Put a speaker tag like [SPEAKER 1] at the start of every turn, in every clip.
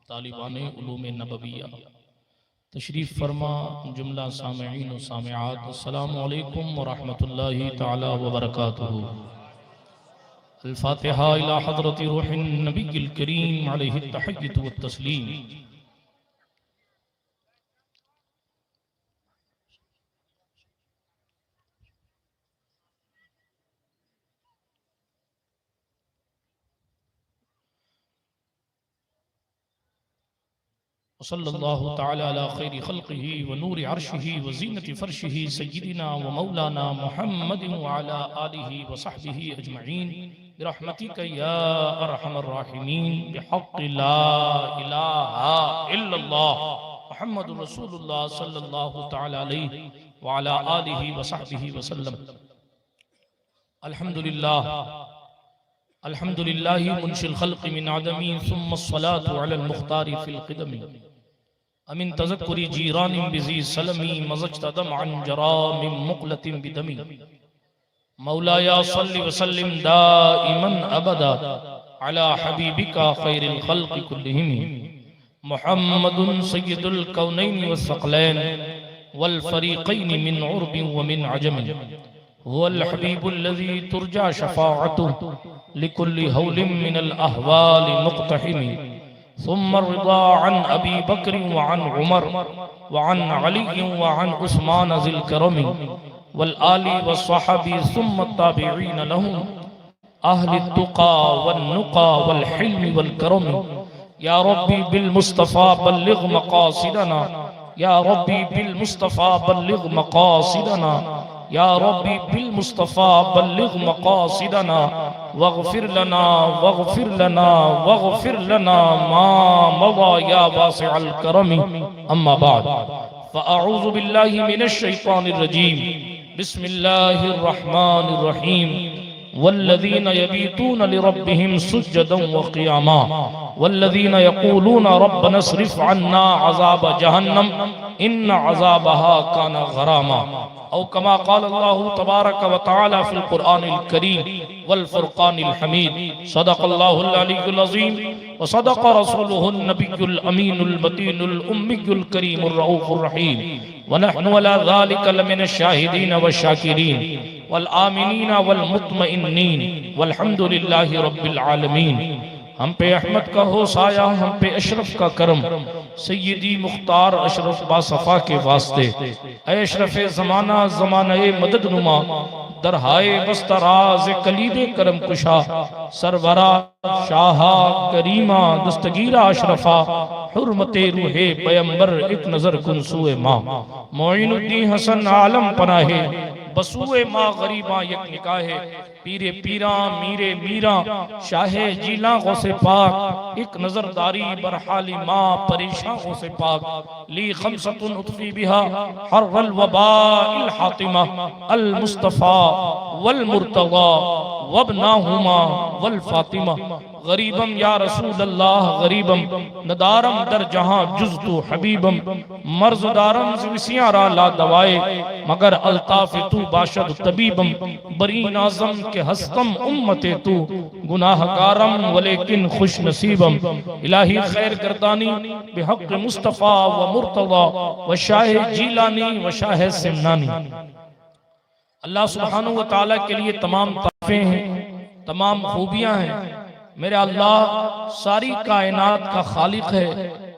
[SPEAKER 1] तालिबान उलूम नबविया तशरीफ़ फरमा जुमला सामईन व सामिआत अस्सलामु अलैकुम व रहमतुल्लाहि तआला व बरकातुहू। अल-फातिहा इला हज़रति रूहिन नबिय्यिल करीम अलैहि तहय्युतु व तस्लीम। सल्लल्लाहु तआला अला खैरि खल्क़िही व नूरि अर्शिही व ज़ीनति फ़र्शिही सय्यिदिना व मौलाना मुहम्मदिन व अला आलिही व सहबिही अजमईन बिरहमतिका या अरहमर राहिमीन बिहक़्क़ि ला इलाहा इल्लल्लाह मुहम्मदुर रसूलुल्लाह सल्लल्लाहु तआला अलैहि व अला आलिही व सहबिही व सल्लम। अल्हम्दुलिल्लाह अल्हम्दुलिल्लाहि मुनशिल खल्क़ि मिन आदमी सुम्मा अस्सलातु अलल मुख्तारि फिल क़िदमी अमिन तज़क्कुरि जीरानिन बिज़ी सलमी मज़ज्तदम अन जरामिन मुक़लतिन बिदमी मौलाया सल्लि व सल्लिम दाइमन अबदा अला हबीबिका खैरिल खल्क़ि कुल्लिहिम मुहम्मदुन सय्यिदुल कौनैनि वस्सक़लैन वल फ़रीक़ैनि मिन उर्बिन व मिन अजमिन हुवल हबीबुल्लज़ी तुरजा शफ़ाअतुहु लिकुल्लि हौलिन मिनल अहवालि मुक़्तहिमी सुम्मा रिदा अन अबी बकर व अन उमर व अन अली व अन उस्मान ज़िल करमी वल आलि व स्वहबी सुम्मा ताबिईन लहुम अहलि तुक़ा वन नुक़ा वल हिल्म वल करम। या रब्बी बिल मुस्तफ़ा बल्लिग़ मक़ासिदना या रब्बी बिल मुस्तफ़ा बल्लिग़ मक़ासिदना या रब्बी बिल मुस्तफ़ा बल्लिग़ मक़ासिदना वग़फ़िर लना मा मज़ा या वासिअल करमी। अम्मा बाद फ़अऊज़ु बिल्लाहि मिनश शैतानिर रजीम बिस्मिल्लाहिर रहमानिर रहीम वल्लज़ीन यबीतून लिरब्बिहिम सुज्जदन व क़ियामा वल्लज़ीन यक़ूलून रब्बना स्रिफ़ अन्ना अज़ाब जहन्नम इन्न अज़ाबहा काना गरामा। औ कमा क़ाल अल्लाहु तबारक व तआला फ़िल क़ुरआनिल करीम वल फ़ुरक़ानिल हमीद सदक़ल्लाहुल अलीयुल अज़ीम व सदक़ रसूलुहुन नबियुल अमीनुल मतीनुल उम्मियुल करीमुर रऊफ़ुर रहीम व नहनु अला ज़ालिका लमिनश शाहिदीन व शाकिरीन वल आमिनीन वल मुत्मइन्नीन वल्हम्दुलिल्लाहि रब्बिल आलमीन। हम पे अहमद का हो साया, हम पे अशरफ का करम, सय्यदी मुख्तार अशरफ बासफ़ा के वास्ते। ऐ अशरफ ज़माना ज़माने मदद नुमा दरहाए बस्तराज कलीदे करम कुशा सरवरा शाहा करीमा दस्तगीरा अशरफा हुर्मते रूहे पैगंबर एक नजर कुनसुए माँ मोइनुद्दीन हसन आलम पनाहे बसुए माँ गरीबा यक निकाहे पीरे पीरा मीरे मीरा शाहे जीला गौसे पाक एक नजरदारी बरहाली माँ परेशान से पाक ली खमसतुन उतफी बिहा हर्रल वबाइल हातिमा अल मुस्तफ़ा वल मुर्तज़ा वबनाहुमा वल फातिमा गरीबम या रसूल अल्लाह गरीबम नदारम दर जहां जुज़तु हबीबम मर्ज़दारम ज़िसियां रा ला दवाए मगर अल्ताफ़ तू बाशद तबीबम बरी नाज़म के हस्तम उम्मते तू गुनाहगारम वलेकिन खुश नसीबम इलाही खैर गर्दानी बिहक़्क़ मुस्तफ़ा व मुर्तज़ा व शाह जीलानी व शाह सिमनानी। अल्लाह सुब्हानहु व तआला के लिए तमाम तारीफ़ें हैं, तमाम खूबियां हैं। मेरे अल्लाह सारी कायनात का खालिक है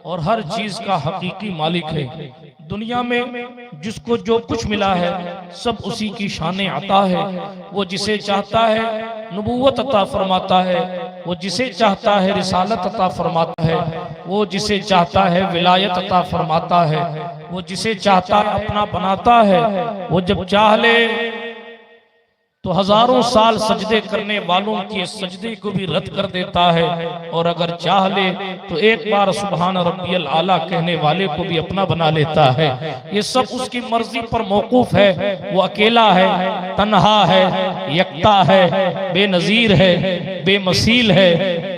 [SPEAKER 1] और हर चीज का हकीकी मालिक है। दुनिया में जिसको जो कुछ मिला है सब उसी की शान अता है। वो जिसे चाहता है नबूवत अता फरमाता है, वो जिसे चाहता है रिसालत अता फरमाता है, वो जिसे चाहता है विलायत अता फरमाता है, वो जिसे चाहता है अपना बनाता है। वो जब चाह ले तो हजारों साल सजदे करने वालों के सजदे को भी रद्द कर देता है, और अगर चाह ले तो एक बार सुभान रब्बियल आला कहने वाले को भी अपना बना लेता है। ये सब उसकी मर्जी पर मौकूफ है। वो अकेला है, तन्हा है, यकता है, बेनजीर है, बेमसील है,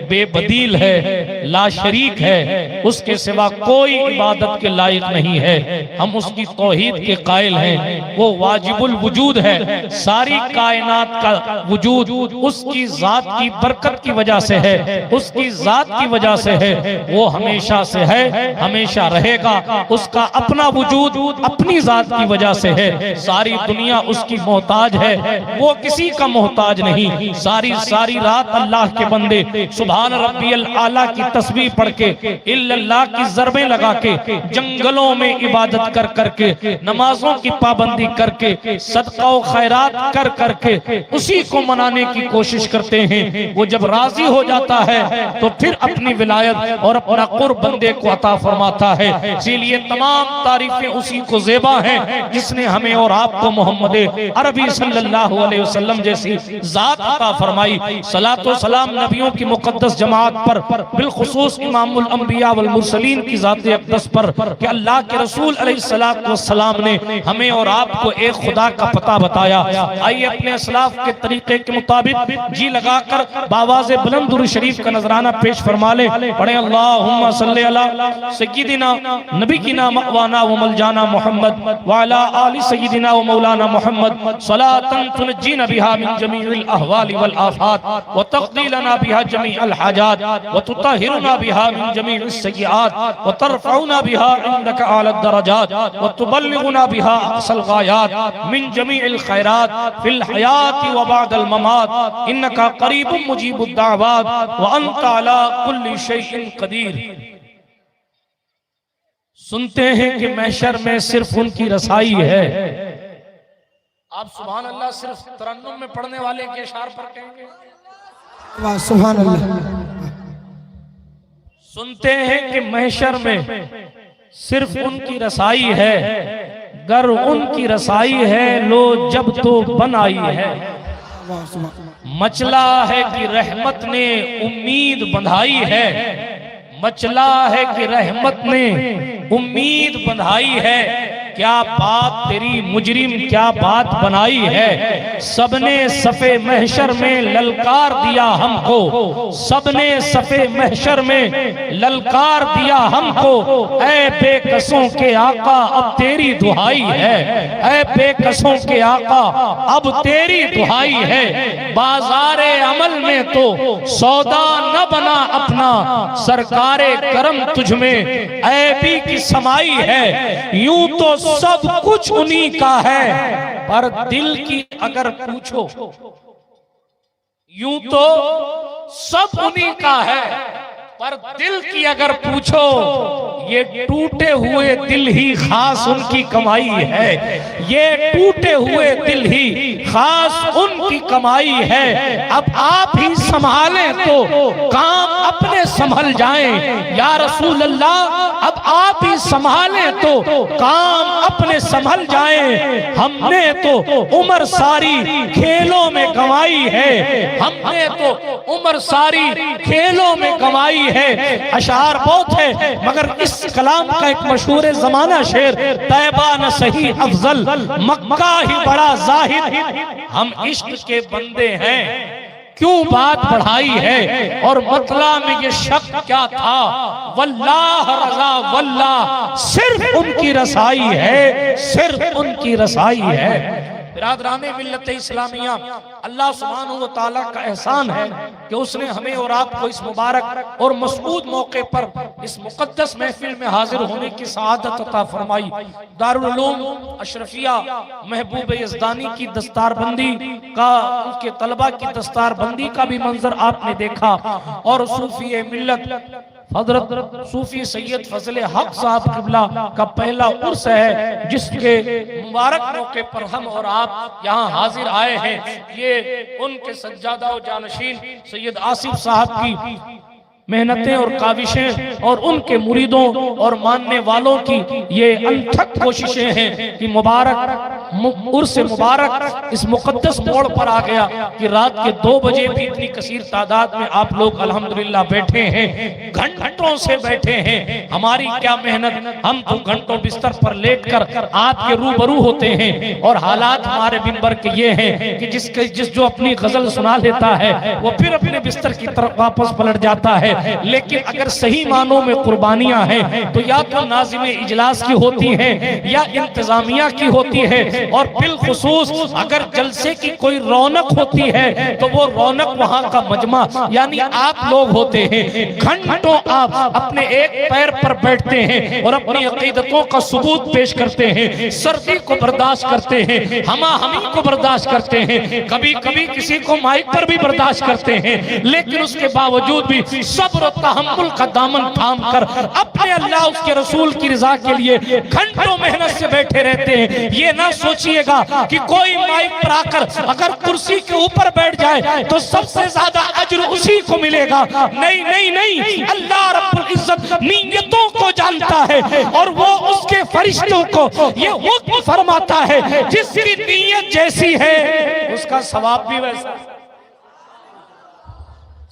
[SPEAKER 1] बेबदील है, ला शरीक है, उसके सिवा कोई इबादत के लायक नहीं है। हम उसकी तौहीद के कायल हैं। वो वाजिबुल वजूद है। सारी कायनात का वजूद उसकी जात की बरकत की वजह से है, उसकी जात की वजह से है। वो हमेशा से है, हमेशा रहेगा। उसका अपना वजूद अपनी जात की वजह से है। सारी दुनिया उसकी मोहताज है, वो किसी का मोहताज नहीं। सारी सारी रात अल्लाह के बंदे सुभान रब्बियल आला की तस्बीह पढ़ के, इल्लल्लाह की ज़रबें लगा के, जंगलों में इबादत कर करके, नमाजों की पाबंदी करके, सदका और खैरात कर करके उसी को मनाने की कोशिश करते हैं। वो जब राजी हो जाता है तो फिर अपनी विलायत और अपना कुर्ब बंदे को अता फरमाता है। इसीलिए तमाम तारीफें उसी को ज़ेबा हैं जिसने हमें और आपको मोहम्मद अरबी सल्लल्लाहु अलैहि वसल्लम जैसी जात अता फरमाई। सलातो सलाम नबियों की मुकद्दस जमात पर, बिलखुसूस इमामुल अंबिया वल मुरसलीन की जात अक़दस पर कि अल्लाह के रसूल अलैहिस्सलातु वस्सलाम ने हमें और आपको एक खुदा का पता बताया। आइए अपने असलाफ के तरीके के मुताबिक जी लगाकर बावाज़े बुलंद दुरूद शरीफ का नजराना पेश फरमा ले। पढ़े अल्लाहुम्मा सल्ली अला सय्यिदिना नबीना मवाना व मलजाना मुहम्मद व अला आलि सय्यिदिना व मौलाना मुहम्मद सलातन तुनज्जीना बिहा मिन जमीइल अहवालि वल आफात व तक़दीलना बिहा जमीअल हाजात व तुतहिरुना बिहा मिन जमीइस सय्यिआत व तरफ़उना बिहा इंदका आला दरजात व तुबल्लिगुना बिहा अक़सल गायात मिन जमीइल खैरात फिल हयात व बअदल ममात इन्नका क़रीबुम मुजीबुद दाअवात व अंत अला कुल्लि शैइन क़दीर। सुनते हैं कि महशर में सिर्फ उनकी रसाई है। आप सुभान अल्लाह सिर्फ तरन्नुम में पढ़ने वाले के इशार पर कहेंगे
[SPEAKER 2] वाह सुभान अल्लाह।
[SPEAKER 1] सुनते हैं कि महशर में सिर्फ उनकी रसाई है, गर उनकी रसाई है लो जब तो बन आई है।
[SPEAKER 2] वाह सुभान।
[SPEAKER 1] मचला है कि रहमत ने उम्मीद बंधाई है, मचला है कि रहमत ने उम्मीद बंधाई है। क्या बात तेरी मुजरिम क्या बात बनाई है। सबने सफे महशर में ललकार दिया हमको, सबने सफे महशर में ललकार दिया हमको। ऐ बेकसों के आका अब तेरी दुहाई है, ऐ बेकसों के आका अब तेरी दुहाई है। बाजारे अमल में तो सौदा न बना अपना, सरकारे करम तुझ में ऐबी की समाई है। यूं तो सब कुछ उन्हीं का है पर दिल की अगर पूछो, यूं तो सब उन्हीं का है पर दिल की अगर पूछो, ये टूटे हुए दिल ही खास उनकी कमाई है, ये टूटे हुए दिल ही खास उनकी कमाई है। अब आप ही संभालें तो काम अपने संभल जाएं या रसूल अल्लाह, अब आप ही संभालें तो काम अपने संभल जाएं। हमने तो उम्र सारी खेलों में गंवाई है, हमने तो उम्र सारी खेलों में गंवाई है। अशार बहुत है मगर इस कलाम का एक मशहूर जमाना शेर, तैबा न सही अफजल मक्का ही बड़ा जाहिद। हम इश्क के बंदे हैं क्यों बात बढ़ाई है, और मतला में ये शक क्या था। वल्लाह रज़ा वल्लाह सिर्फ उनकी रसाई है, सिर्फ उनकी रसाई है। बिरादराने मिल्लत इस्लामिया, अल्लाह सुब्हानहू व तआला का एहसान है कि उसने हमें और आपको इस मुबारक और मसऊद मौके पर इस मुकद्दस महफिल में हाजिर होने की सआदत अता फरमाई। दारुल उलूम अशरफिया महबूब यज़दानी की दस्तारबंदी का, उनके तलबा की दस्तारबंदी का भी मंजर आपने देखा, और सूफी मिल्लत हजरत सूफी सैयद फजल हक साहब किबला का पहला उर्स है, जिसके मुबारक मौके पर हम और आप यहाँ हाजिर आए हैं। ये उनके सज्जादा और जानशीन सैयद आसिफ साहब की मेहनतें और काविशें और उनके मुरीदों और मानने वालों की ये अनथक कोशिशें हैं कि मुबारक उर्स मुबारक इस मुकद्दस मोड़ पर आ गया कि रात के 2 बजे भी इतनी कसीर तादाद में आप लोग अल्हम्दुलिल्लाह बैठे हैं, घंटों से बैठे हैं। हमारी क्या मेहनत, हम तो घंटों बिस्तर पर लेटकर आपके रूबरू होते हैं और हालात हमारे मिंबर के ये हैं कि जिस जो अपनी गजल सुना लेता है वो फिर अपने बिस्तर की तरफ वापस पलट जाता है। लेकिन अगर सही मानों में कुर्बानियां हैं तो या तो नाज़िम इजलास की होती है या इंतजामिया की होती है, और बिलखुसूस अगर जलसे की कोई रौनक होती है तो वो रौनक वहां का मजमा यानी आप लोग होते हैं। घंटों आप अपने एक पैर पर बैठते हैं और अपनी अकीदतों का सबूत पेश करते हैं, सर्दी को बर्दाश्त करते हैं, हमी को बर्दाश्त करते हैं, कभी कभी किसी को माइक पर भी बर्दाश्त करते हैं, लेकिन उसके बावजूद भी सब्र और तहम्मुल का दामन थाम कर अपने अल्लाह उसके रसूल की रजा के लिए घंटों मेहनत से बैठे रहते हैं। ये ना सोचिएगा कि कोई माइक पर आकर अगर कुर्सी के ऊपर बैठ जाए तो सबसे ज्यादा अज्र उसी को मिलेगा। नहीं नहीं नहीं, अल्लाह रब्बुल इज्जत नीयतों को जानता है और वो उसके फरिश्तों को ये हुक्म फरमाता है जिसकी नीयत जैसी है उसका सवाब भी वैसा।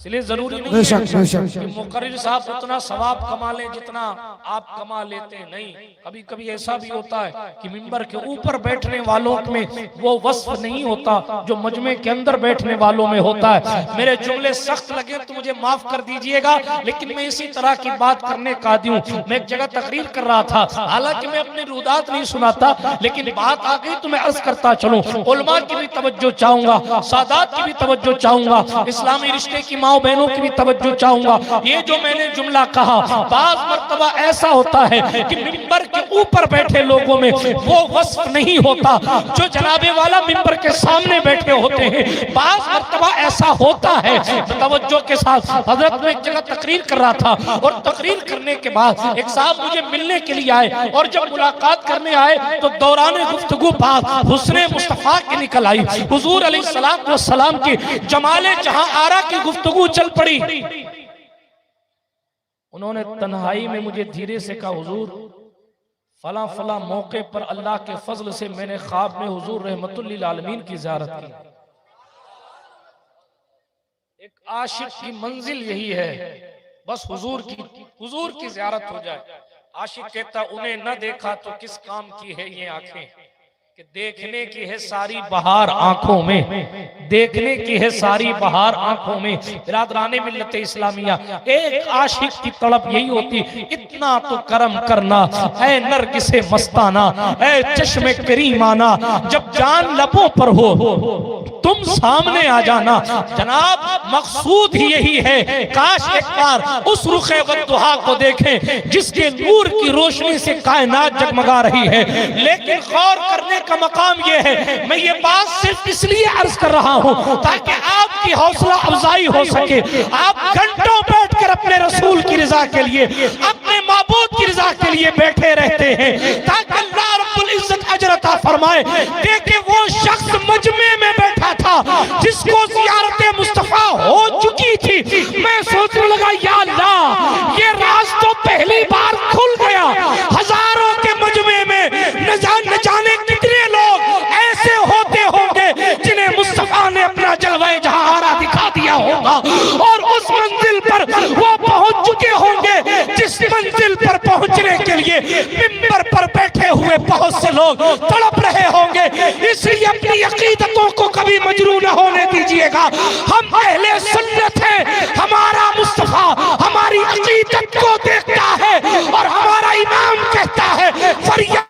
[SPEAKER 1] इसलिए जरूरी नहीं है कि मुकर्रिर साहब उतना सवाब कमा लें जितना आप कमा लेते हैं। नहीं, कभी कभी ऐसा भी होता है कि मिंबर के ऊपर बैठने वालों में वो वस्फ नहीं होता जो मजमे के अंदर बैठने वालों में होता है। मेरे जुमले सख्त लगे तो मुझे माफ कर दीजिएगा, लेकिन मैं इसी तरह की बात करने का आदी हूँ। मैं एक जगह तकरीर कर रहा था, हालांकि मैं अपनी रुदात नहीं सुनाता, लेकिन बात आ गई तो मैं अर्ज करता चलूं। उलमा की भी तवज्जो चाहूंगा, सादात की भी तवज्जो चाहूंगा, इस्लामी रिश्ते की बहनों की भी तवज्जो चाहूंगा। ये जो मैंने जुमला कहा, बाज़ मर्तबा ऐसा होता है कि मिंबर के ऊपर बैठे लोगों में वो वस्फ नहीं होता जो जनाबे वाला मिंबर के सामने बैठे होते हैं। बाज़ मर्तबा ऐसा होता है। तवज्जो के साथ हजरत में एक जगह तकरीर कर रहा था और तकरीर करने के बाद एक साहब मुझे मिलने के लिए आए और जब मुलाकात करने आए तो दौरान गुफ्तगू बात हुस्ने मुस्तफा की निकल आई। हुजूर अलैहिस्सलाम की जमाले जहां आरा की गुफ्तगू चल पड़ी। उन्होंने तन्हाई में मुझे धीरे से कहा, हुजूर फला फला मौके पर अल्लाह के फजल से मैंने ख्वाब में हुजूर रहमतुल लिल आलमीन की ज़ियारत की। एक आशिक की मंजिल यही है, बस हुजूर की ज़ियारत हो जाए। आशिक कहता उन्हें न देखा तो किस काम की है ये आंखें, कि देखने की है सारी बहार आंखों में, देखने की है सारी बहार आंखों में। बिरादराने मिल्लत इस्लामिया, एक आशिक की तड़प यही होती, इतना तो करम करना ऐ नरगिसे मस्ताना, ऐ चश्मे करीमाना, जब जान लबों पर हो तुम सामने आ जाना। जनाब मकसूद ही यही है, काश एक बार उस रुखे वद्दुहा को देखें जिसके नूर की रोशनी से कायनात जगमगा रही है। लेकिन गौर करने का मकाम ये है, मैं ये बात सिर्फ इसलिए अर्ज कर रहा हूँ ताकि आपकी हौसला अफजाई हो सके। आप घंटों बैठकर अपने रसूल की रजा के लिए, अपने माबूद की रजा के लिए बैठे रहते हैं ताकि अल्लाह रब्बुल इज्जत अजर अता फरमाए। देखिए वो शख्स मजमे में बैठा था जिसको ज़ियारत मुस्तफा हो चुकी थी। मैं सोचने लगा या अल्लाह ये राज तो पहली बार खुल गया। हजारों के मजमे में न जाने कितने लोग ऐसे होते होंगे जिन्हें मुस्तफा ने अपना जलवा जहारा दिखा दिया होगा और उस मंजिल पर वो पहुंच चुके होंगे जिस मंजिल पर पहुंचने के लिए मिंबर पर बैठे हुए बहुत से लोग तड़प रहे होंगे। इसलिए अपनी अकीदतों को कभी मजरू न होने दीजिएगा। हम अहले सुन्नत हैं, हमारा मुस्तफा हमारी अकीदत को देखता है और हमारा इमाम कहता है फरियाद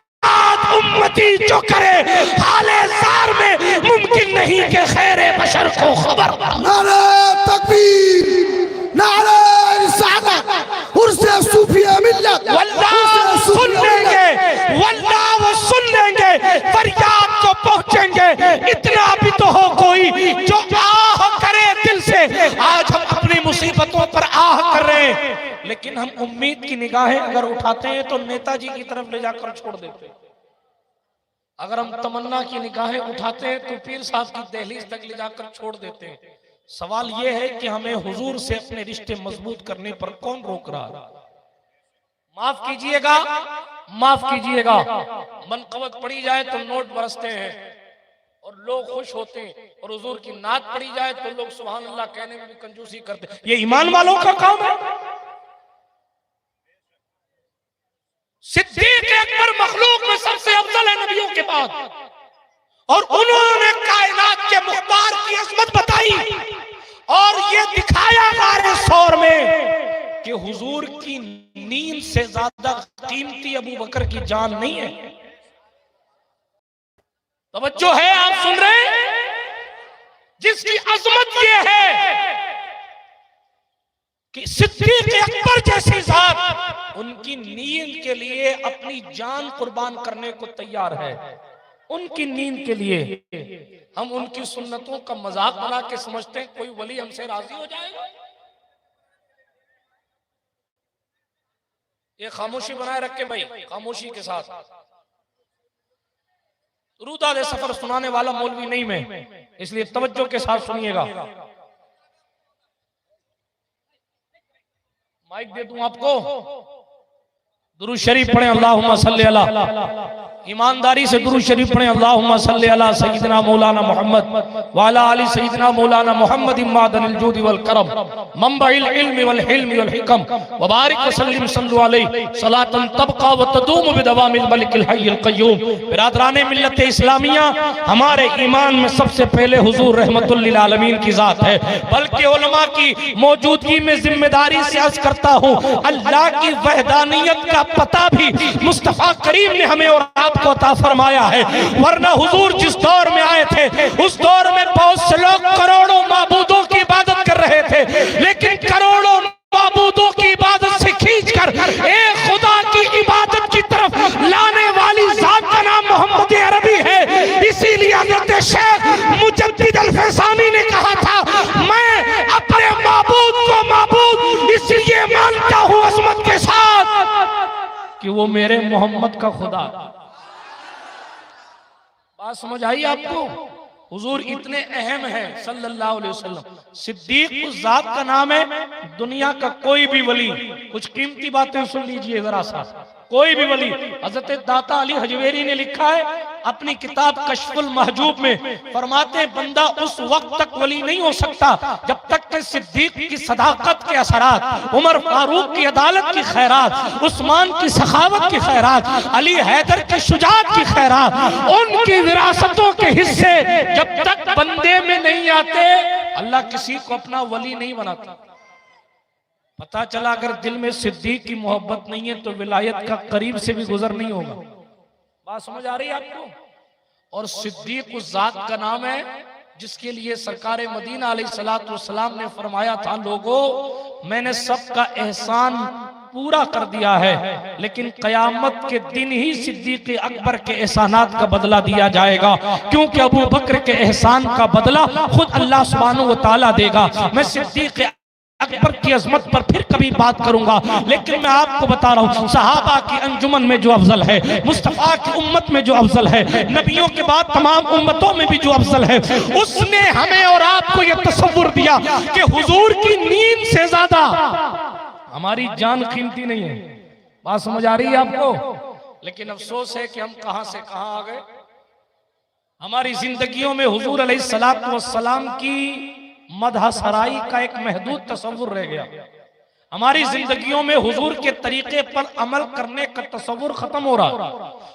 [SPEAKER 1] उम्मती जो करे हाले ज़ार में मुमकिन नहीं कि खैरे बशर को खबर।
[SPEAKER 2] नारे तकबीर, नारे रिसालत, उर्से सूफिया मिल्लत,
[SPEAKER 1] वल्लाह सुन लेंगे, वल्लाह वो सुन लेंगे, फरियाद को पहुंचेंगे। इतना भी तो हो कोई जो आह करे दिल से। आज हम अपनी मुसीबतों पर आह कर रहे हैं, लेकिन हम उम्मीद की निगाहें अगर उठाते हैं तो नेताजी की तरफ ले जाकर छोड़ देते हैं। अगर हम तमन्ना की निगाहें उठाते हैं तो पीर साहब की दहलीज तक ले जाकर छोड़ देते हैं। सवाल यह है कि हमें हुजूर से अपने रिश्ते मजबूत करने पर कौन रोक रहा है? माफ कीजिएगा, माफ कीजिएगा, मनकबत पढ़ी जाए तो नोट बरसते हैं और लोग खुश होते हैं, और हुजूर की नात पढ़ी जाए तो लोग सुभान अल्लाह कहने में भी कंजूसी करते हैं। ये ईमान वालों का काम है। सिद्दीक अकबर मखलूक में सबसे अफजल है नबियों के बाद, और उन्होंने कायनात के मुख्तार की अजमत बताई और ये दिखाया गारे सौर में कि हुजूर की नींद से ज्यादा कीमती अबू बकर की जान नहीं है। तवज्जो है, आप सुन रहे हैं? जिसकी अजमत ये है कि सिद्दीक अकबर जैसी जात उनकी नींद के लिए अपनी जान कुर्बान करने को तैयार है। उनकी नींद के लिए हम उनकी सुन्नतों का मजाक बना के समझते हैं कोई वली हमसे राजी हो जाएगा। ये खामोशी बनाए रखे भाई, खामोशी के साथ। रूदा सफर सुनाने वाला मौलवी नहीं मैं, इसलिए तवज्जो के साथ सुनिएगा। माइक दे दूं आपको, दुरूद शरीफ पढ़े अल्लाहुम्मा सल्ली अला, ईमानदारी से दुरूद शरीफ पढ़े अल्लाहुम्मा सल्ली अला सय्यिदना मौलाना मोहम्मद व अला आलि सय्यिदना मौलाना मोहम्मद इमादनिल जूदि वल करम मंबइल इल्मि वल हिल्मि वल हिकम व बारिक व सल्लिम सल्लु अलैहि सलातन तबका व तदूम बिदवामिल मलिकिल हय्यिल क़य्यूम। बिरादराने मिल्लत इस्लामिया, हमारे ईमान में सबसे पहले हुजूर रहमतुल लिल आलमीन की जात है, बल्कि उलमा की मौजूदगी में जिम्मेदारी से अर्ज करता हूँ, अल्लाह की वहदानियत का पता भी मुस्तफा करीम ने हमें और आपको अता फरमाया है। वरना हुजूर जिस दौर में आए थे उस दौर में बहुत से लोग करोड़ों माबूदों की इबादत कर रहे थे, लेकिन करोड़ों माबूदों की इबादत से खींचकर एक खुदा की इबादत की तरफ लाने वाली जात का नाम मोहम्मद अरबी है। इसीलिए हज़रत शेख मुजद्दिद अल-फैसानी ने कहा था, मैं अपने माबूद को माबूद इसलिए मानता हूँ अज़मत के साथ कि वो मेरे मोहम्मद का खुदा। बात समझ आई आपको? हुजूर इतने अहम हैं सल्लल्लाहु अलैहि वसल्लम। सिद्दीक उस जात का नाम है, दुनिया का कोई भी वली, कुछ कीमती बातें सुन लीजिए जरा सा, कोई भी वली। हजरत दाता अली हजवेरी ने लिखा है अपनी किताब कश्फुल महजूब में, फरमाते हैं बंदा उस वक्त तक वली नहीं हो सकता जब तक कि सिद्दीक की सदाकत के असरात, उमर फारूक की अदालत की खैरात, उस्मान की सखावत की खैरात, अली हैदर के शुजाअत की खैरात, उनकी विरासतों के हिस्से जब तक बंदे में नहीं आते, अल्लाह किसी को अपना वली नहीं बनाता। पता चला अगर दिल में सिद्दीक की मोहब्बत नहीं है तो विलायत का करीब से भी गुजर नहीं होगा। बात समझ आ रही है आपको? और सिद्दीक उस जात का नाम है जिसके लिए सरकार मदीना अलैहिस्सलातु वस्सलाम ने फरमाया था, लोगों मैंने सबका एहसान पूरा कर दिया है, लेकिन कयामत के दिन ही सिद्दीक अकबर के एहसानात का बदला दिया जाएगा, क्योंकि अबू बकर के एहसान का बदला खुद अल्लाह सुब्हानहू व तआला देगा। मैं सिद्दीक अकबर की अजमत पर फिर कभी बात करूंगा, लेकिन मैं आपको बता रहा हूँ सहाबा की अंजुमन में जो अफजल है, मुस्तफा की उम्मत में जो अफजल है, नबियों के बाद तमाम उम्मतों में भी जो अफजल है, उसने हमें और आपको यह तसव्वुर दिया कि हुजूर की नींद से ज्यादा हमारी जान कीमती नहीं है। बात समझ आ रही है आपको? लेकिन अफसोस है कि हम कहां से कहां आ गए। हमारी जिंदगियों में हुजूर अलैहिस्सलातु वस्सलाम की मदह सराई का एक महदूद तसव्वुर रह गया। हमारी जिंदगियों में हुजूर के तरीके पर अमल करने का तसव्वुर खत्म हो रहा,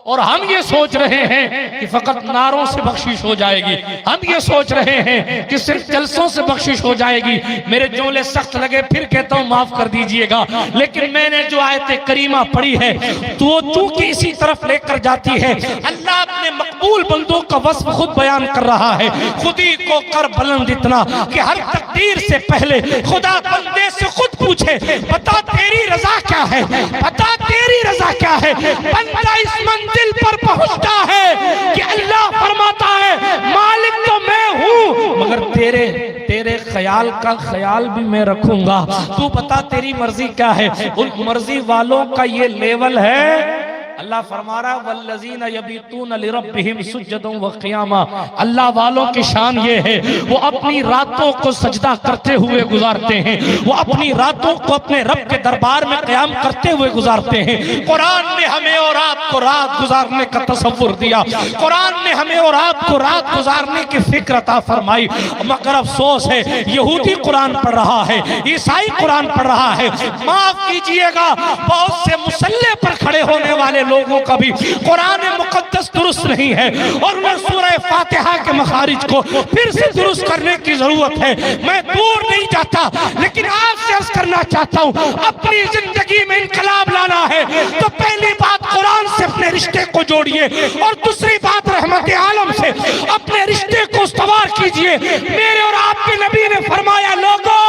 [SPEAKER 1] और हम ये सोच रहे हैं कि फकत नारों से बख्शिश हो जाएगी, हम ये सोच रहे हैं कि सिर्फ जलसों से बख्शिश हो जाएगी। मेरे जोले सख्त लगे फिर कहता हूँ माफ कर दीजिएगा, लेकिन मैंने जो आयत करीमा पढ़ी है तो वो चूंकि इसी तरफ लेकर जाती है। अल्लाह अपने मकबूल बंदों का वस्फ खुद बयान कर रहा है, खुद ही को कर बुलंद इतना कि हर तकदीर से पहले खुदा बंदे से खुद पूछे, बता तेरी रजा क्या है, बता तेरी रजा क्या है। बंदा इस मंजिल पर पहुंचता है कि अल्लाह फरमाता है मालिक तो मैं हूं, मगर तेरे ख्याल का ख्याल भी मैं रखूंगा, तू बता तेरी मर्जी क्या है। उन मर्जी वालों का ये लेवल है अल्लाह फरमा रहा है वल्लज़ीना यबीतूना लिरब्बिहिम सुज्जदन व क़ियामा। अल्लाह वालों की शान ये है वो अपनी रातों को सजदा करते हुए गुजारते हैं, वो अपनी रातों को अपने रब के दरबार में क़याम करते हुए गुजारते हैं। कुरान ने हमें और आपको रात गुजारने का तसव्वुर दिया, कुरान ने हमें और आपको रात गुजारने की फिक्र अता फरमाई। मगर अफसोस है यहूदी कुरान पढ़ रहा है, ईसाई कुरान पढ़ रहा है। माफ कीजिएगा बहुत से मुसल्ले पर खड़े होने वाले लोगों का भी कुरान मुकद्दस दुरुस्त नहीं है और मैं सूरह फातिहा के मखारिज को फिर से दुरुस्त करने की जरूरत है। मैं दूर नहीं जाता लेकिन आपसे अर्ज करना चाहता हूँ, अपनी जिंदगी में इनकलाब लाना है तो पहली बात कुरान से अपने रिश्ते को जोड़िए और दूसरी बात रहमत आलम से अपने रिश्ते को इस्तवार कीजिए। मेरे और आपके नबी ने फरमाया लोगों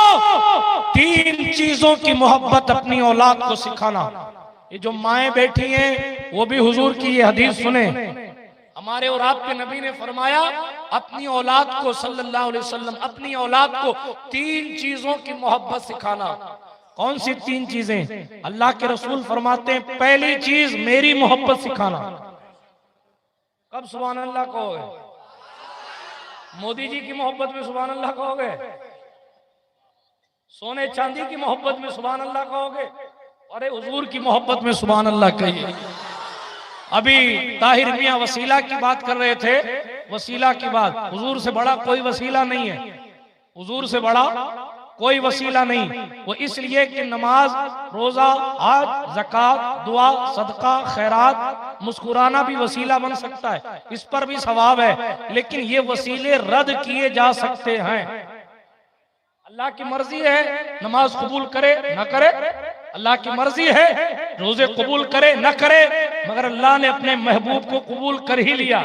[SPEAKER 1] 3 चीजों की मोहब्बत अपनी औलाद को सिखाना। ये जो माएं बैठी हैं वो भी हुजूर की ये हदीस सुने। हमारे और आपके नबी ने फरमाया अपनी औलाद को सल्लल्लाहु अलैहि वसल्लम अपनी औलाद को 3 चीजों की मोहब्बत सिखाना। कौन सी 3 चीजें? अल्लाह के रसूल फरमाते हैं पहली चीज मेरी मोहब्बत सिखाना। कब सुभान अल्लाह कहोगे? मोदी जी की मोहब्बत में सुभान अल्लाह कहोगे? सोने चांदी की मोहब्बत में सुभान अल्लाह कहोगे? अरे हुजूर की मोहब्बत में सुभान अल्लाह कहिए। अभी ताहिर मियां वसीला की बात कर रहे थे, वसीला की बात, हुजूर से बड़ा कोई वसीला नहीं है, हुजूर से बड़ा कोई वसीला नहीं। वो इसलिए कि नमाज, रोजा, हज, ज़कात, दुआ, सदका, खैरात, मुस्कुराना भी वसीला बन सकता है, इस पर भी सवाब है, लेकिन ये वसीले रद्द किए जा सकते हैं। अल्लाह की मर्जी है नमाज कबूल करे न करे, अल्लाह की मर्जी है रोजे कबूल करे न करे, मगर अल्लाह ने अपने महबूब को कबूल कर ही लिया।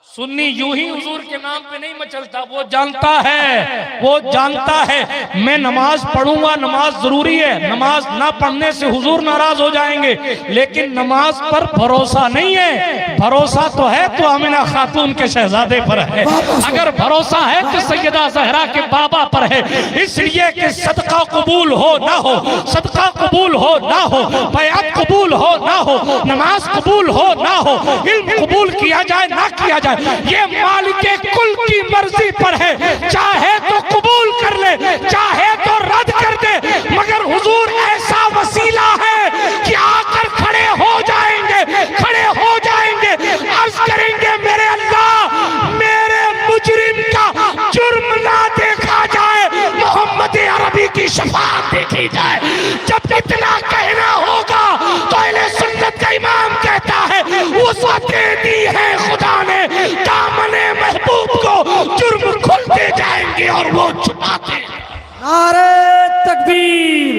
[SPEAKER 1] सुन्नी यूं ही हुजूर के नाम पे नहीं मचलता, वो जानता है, वो जानता है मैं नमाज पढ़ूंगा, नमाज जरूरी है, नमाज ना पढ़ने से हुजूर नाराज हो जाएंगे, लेकिन नमाज पर भरोसा नहीं है। भरोसा तो है तो आमिना खातून के शहजादे पर है, अगर भरोसा है तो सैयदा ज़हरा के बाबा पर है। इसलिए कि सदका कबूल हो ना हो, सदका कबूल हो ना हो, बैअत कबूल हो ना हो, नमाज कबूल हो ना हो, इल्म कबूल किया जाए ना किया जाए, ये मालिक कुल की मर्जी पर है। चाहे तो कबूल कर ले, चाहे तो रद्द कर दे, मगर हुजूर ऐसा वसीला है कि आकर खड़े हो जाएंगे, खड़े हो जाएंगे, अर्ज करेंगे मेरे अल्लाह मेरे मुजरिम का जुर्म ना देखा जाए, मोहम्मद अरबी की शफाअत देखी जाए। जब इतना कहना होगा तो अहले सुन्नत का इमाम कहता है वसअत दी है खुदा ने, दामने महबूब को जुर्म खुलते जाएंगे और वो छुपाते।
[SPEAKER 2] नारे तकबीर,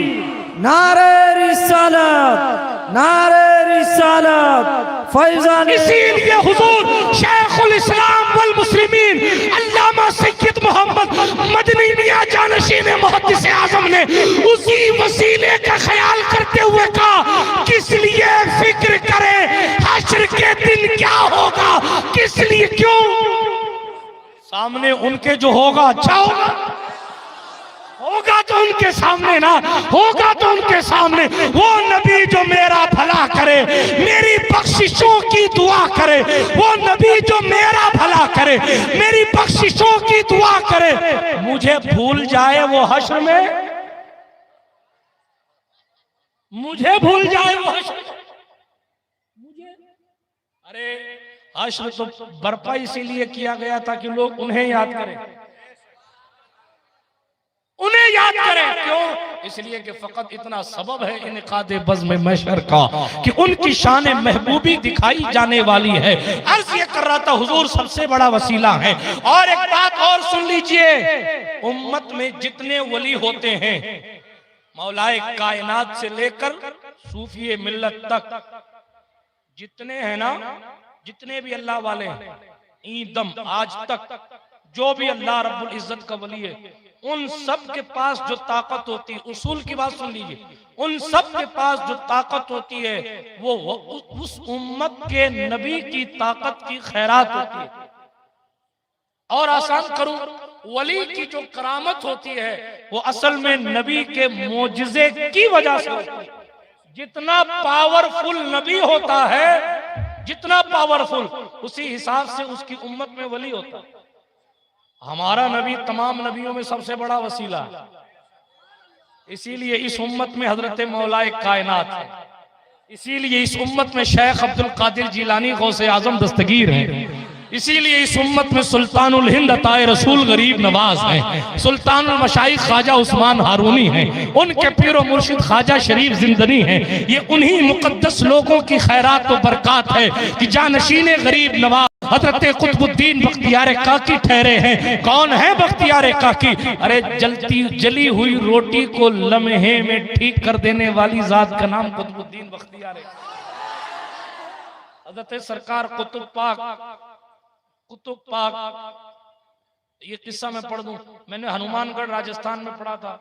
[SPEAKER 2] नारे रिसालत, नारे रिसालत, फैजान।
[SPEAKER 1] इसीलिए हुजूर शेखुल इस्लाम वल मुस्लिमीन अल्लामा सैयद मोहम्मद मदनी मियां जानशीन मुहद्दिस आजम ने उसी वसीले का ख्याल करते हुए कहा किस लिए फिक्र करें हश्र के दिन क्या होगा, किस लिए, क्यों? सामने उनके जो होगा अच्छा होगा, होगा तो उनके सामने ना, होगा तो उनके सामने। वो नबी जो मेरा भला करे, मेरी बख्शिशों की दुआ करे, वो नबी जो मेरा भला करे, मेरी बख्शिशों की दुआ करे, मुझे भूल जाए वो हश्र में, मुझे भूल जाए वो हश्र में, मुझे। अरे हश्र तो बर्पा इसीलिए किया गया था कि लोग उन्हें याद करें, उन्हें याद करें। क्यों? इसलिए कि फकत इतना सबब है इनकादे बज़्म महशर का कि उनकी शान महबूबी दिखाई जाने वाली है। अर्ज ये कर रहा था हुजूर सबसे बड़ा वसीला है। और एक बात और सुन लीजिए, उम्मत में जितने वली होते हैं, मौलाए कायनात से लेकर सूफी मिल्लत तक जितने हैं ना, जितने भी अल्लाह वाले ईदम आज तक जो भी अल्लाह रब्बुल इज्जत का वली है, उन सब के पास जो ताकत होती है, उसूल की बात सुन लीजिए, उन सब के पास जो ताकत होती है वो उस उम्मत के नबी की ताकत की खैरात होती है। और आसान करूं, वली की जो करामत होती है वो असल में नबी के मोजिजे की वजह से होती है। जितना पावरफुल नबी होता है, जितना पावरफुल, उसी हिसाब से उसकी उम्मत में वली होता है। हमारा नबी तमाम नबियों में सबसे बड़ा वसीला है, इसीलिए इस उम्मत में हजरत मौलाए कायनात है, इसीलिए इस उम्मत में शेख अब्दुल कादिर जिलानी गौसे आजम दस्तगीर हैं, इसीलिए इस उम्मत में सुल्तानुल हिंद अताए रसूल गरीब नवाज हैं, सुल्तानुल मशाइख ख्वाजा उस्मान हारूनी हैं, उनके पीरो मुर्शिद ख्वाजा शरीफ जिंदनी हैं। ये उन्हीं मुकद्दस लोगों की खैरात व बरकत है कि जानशीने गरीब नवाज हजरत कुतुबुद्दीन बख्तियार काकी ठहरे हैं। कौन है बख्तियार काकी? अरे जली हुई रोटी को लम्हे में ठीक कर देने वाली जात का नाम कुतुबुद्दीन बख्तियार। हजरत सरकार कुतुब पाक, ये किस्सा मैं पढ़ दूं। मैंने हनुमानगढ़ राजस्थान में पढ़ा था,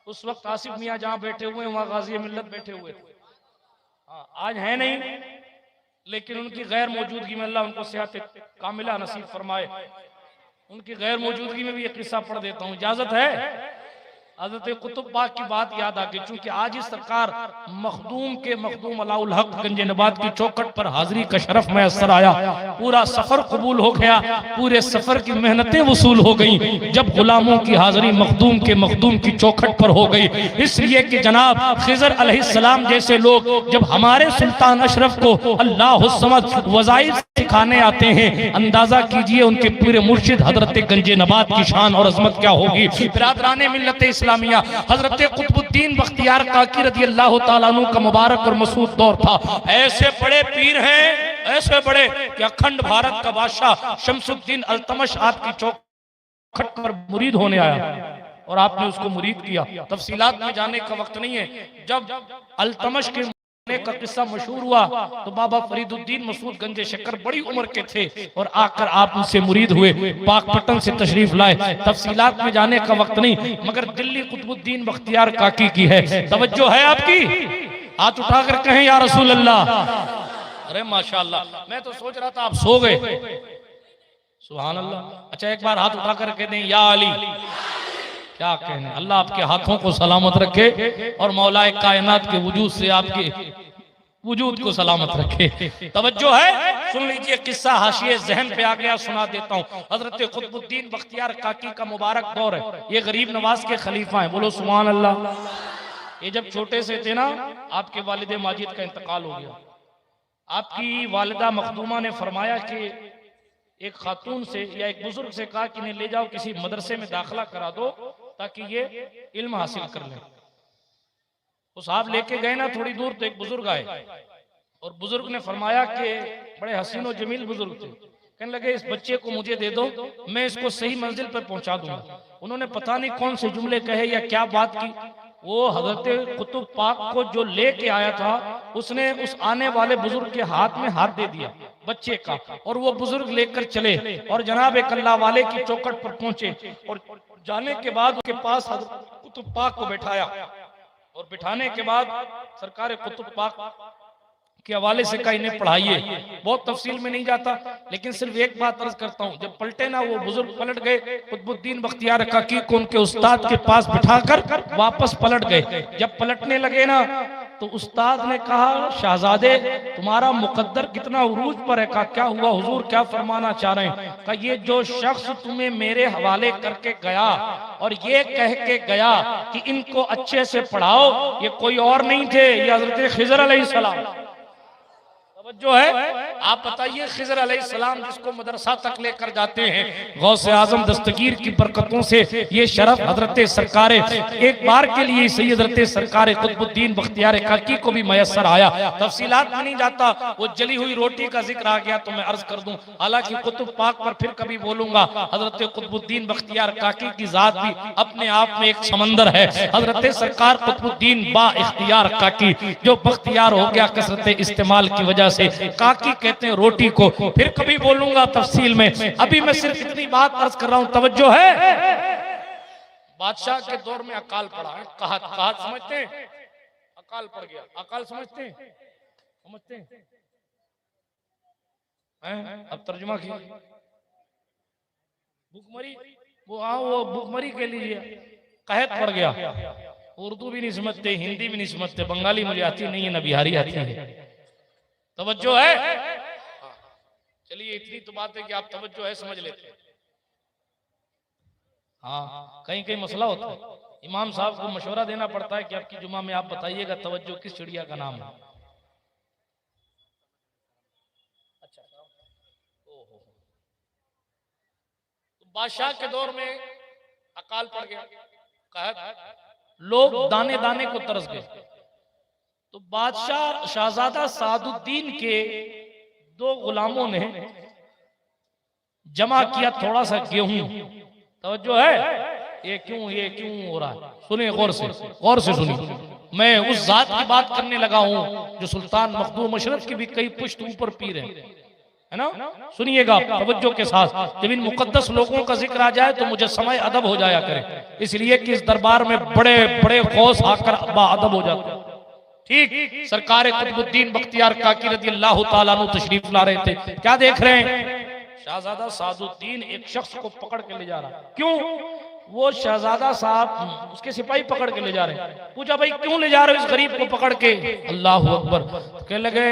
[SPEAKER 1] उस वक्त आसिफ मियाँ जहां बैठे हुए वहां गाजी मिल्लत बैठे हुए थे। आज है नहीं, लेकिन उनकी गैर मौजूदगी में अल्लाह उनको सेहत कामिला नसीब फरमाए। उनकी गैर मौजूदगी में भी ये किस्सा पढ़ देता हूँ, इजाजत है? हज़रत कुतुब पाक की बात याद आ गई, क्योंकि आज ही सरकार मखदूम अलाउल हक गंजनबाद की चौखट पर हाजिरी का शरफ मैसर आया। पूरा सफर कबूल हो गया, पूरे सफर की मेहनतें वसूल हो गई जब गुलामों की हाजिरी मखदूम की चौखट पर हो गई। इसलिए कि जनाब खिज़र अलैहिस्सलाम जैसे लोग जब हमारे सुल्तान अशरफ को अल्लाह समद वज़ाइफ सिखाने आते हैं, अंदाजा कीजिए उनके पूरे मुर्शिद हजरत गंजनबाद की शान और अजमत क्या होगी। बिरादराने मिल्लत इस्लामिया, हजरत कुतुबुद्दीन बख्तियार काकी रज़ी अल्लाह तआला अन्हु का मुबारक और मसूद दौर था। ऐसे बड़े पीर हैं, ऐसे बड़े कि अखंड भारत का बादशाह शमसुद्दीन अल्तमश आपकी चौखट पर मुरीद होने आया और आपने उसको मुरीद किया। तफसीलात में जाने का वक्त नहीं है। जब अल्तमश के का किस्सा मशहूर हुआ तो बाबा फरीदुद्दीन मसूद गंजे शक्कर बड़ी उम्र के थे और आकर आप उनसे मुरीद हुए, पाकपटन से तशरीफ लाए। तफसीलात में जाने का वक्त नहीं, मगर दिल्ली कुतुबुद्दीन बख्तियार काकी की है। तवज्जो है आपकी? हाथ उठाकर कहें या रसूल अल्लाह। अरे माशाअल्लाह, मैं तो सोच रहा था आप सो गए। सुभान अल्लाह। अच्छा एक बार हाथ उठाकर कह दें या अली। क्या कहने, अल्लाह आपके हाथों को सलामत रखे और मौलाए कायनात के वजूद से आपके वजूद को सलामत रखे। तवज्जो है? सुन लीजिए किस्सा, हाशिए जहन पे आ गया, सुना देता हूँ। हजरत कुतुबुद्दीन बख्तियार काकी का मुबारक दौर है, ये गरीब नवाज के खलीफा हैं, बोलो सुभान अल्लाह। ये जब छोटे से थे ना, आपके वालिद माजिद का इंतकाल हो गया। आपकी वालिदा मखदूमा ने फरमाया कि एक खातून से या एक बुजुर्ग से कहा कि इन्हें ले जाओ किसी मदरसे में दाखिला करा दो ताकि ये इल्म हासिल कर लें। तो साहब लेके गए ना थोड़ी दूर, तो एक बुजुर्ग आए और बुजुर्ग ने फरमाया कि बड़े हसीन और जमील बुजुर्ग थे, कहने लगे इस बच्चे को मुझे दे दो, मैं इसको सही मंजिल पर पहुंचा दूंगा। उन्होंने पता नहीं कौन से जुमले कहे या क्या बात की, वो हजरत कुतुब पाक को जो लेके आया था उसने उस आने वाले बुजुर्ग के हाथ में हाथ दे दिया बच्चे का, और वो बुजुर्ग लेकर चले और जनाब एक अल्लाह वाले की चौखट पर पहुंचे और जाने के बाद उसके पास हजरत कुतुब पाक को बैठाया और बिठाने के बाद सरकार कुतुब पाक के हवाले से कहा इन्हें पढ़ाइए। बहुत तफसील में नहीं जाता, लेकिन सिर्फ एक बात अर्ज करता हूँ, जब पलटे ना वो बुजुर्ग पलट गए, कुतुबुद्दीन बख्तियार काकी को उनके उस्ताद के पास बिठाकर वापस पलट गए। जब पलटने लगे ना तो उस्ताद ने कहा शहजादे तुम्हारा मुकद्दर कितना उरूज पर है। कहा क्या हुआ हुजूर, क्या फरमाना चाह रहे हैं? कहा ये जो शख्स तुम्हें मेरे हवाले करके गया और ये कह के गया कि इनको अच्छे से पढ़ाओ, ये कोई और नहीं थे, ये हजरत खिज़र अलैहिस्सलाम। जो है आप बताइए, खिज़र अलैहिस्सलाम जिसको मदरसा तक लेकर जाते हैं, गौसे आजम दस्तगीर की बरकतों से ये शरफ हजरत सरकार एक बार के लिए सही हजरत सरकार कुतुबुद्दीन बख्तियार काकी को भी मैसर आया। तफसीलात में नहीं जाता, वो जली हुई रोटी का जिक्र आ गया तो मैं अर्ज कर दूं, हालांकि कुतुब पाक पर फिर कभी बोलूंगा। हजरत कुतुबुद्दीन बख्तियार काकी की जात भी अपने आप में एक समंदर है। हजरत सरकार कुतुबुद्दीन बा इख्तियार काकी जो बख्तियार हो गया कसरत इस्तेमाल की वजह से, काकी कहते हैं रोटी को, फिर कभी बोलूंगा तफसील में। अभी मैं सिर्फ इतनी बात अर्ज कर रहा हूं, तवज्जो है? बादशाह के दौर में अकाल पड़ा है, कहत समझते हैं? अकाल पड़ गया, अकाल समझते हैं? समझते हैं? अब तर्जुमा किया, भूखमरी, वो भूखमरी के लिए कहत पड़ गया। उर्दू भी नहीं समझते, हिंदी भी नहीं समझते, बंगाली मुझे आती नहीं है ना बिहारी आती है। तवज्जो है? चलिए इतनी तो बात है कि आप तवज्जो है समझ लेते हैं। हाँ, कहीं कहीं मसला होता है, इमाम साहब को मशवरा देना पड़ता है कि आपकी जुमा में आप बताइएगा तवज्जो किस चिड़िया का नाम है। अच्छा, ओहो, तो बादशाह के दौर में अकाल पड़ गया, कहत लोग दाने दाने को तरस गए। तो बादशाह शहजादा सादुद्दीन के 2 गुलामों ने जमा किया थोड़ा सा गेहूं। तवज्जो है? ये क्यों हो रहा है? सुनिए गौर से सुनिए। मैं उस जात की बात करने लगा हूं जो सुल्तान मखदूम मशरफ की भी कई पुश्त ऊपर पी रहे हैं, है ना? सुनिएगा तवज्जो के साथ। जब इन मुकद्दस लोगों का जिक्र आ जाए तो मुझे समय अदब हो जाया करे, इसलिए कि इस दरबार में बड़े बड़े गौस आकर अदब हो जाते हैं। ठीक सरकार कुतुबुद्दीन बख्तियार काकी रज़ियल्लाहु ताला अन्हु तशरीफ ला रहे थे। क्या देख रहे हैं? शहजादा सादुद्दीन एक शख्स को पकड़ के ले जा रहा है। क्यों? वो शहजादा साहब उसके सिपाही पकड़ के ले जा रहे हैं। पूछा भाई क्यों ले जा रहे हो इस गरीब को पकड़ के? अल्लाह अकबर। कहने लगे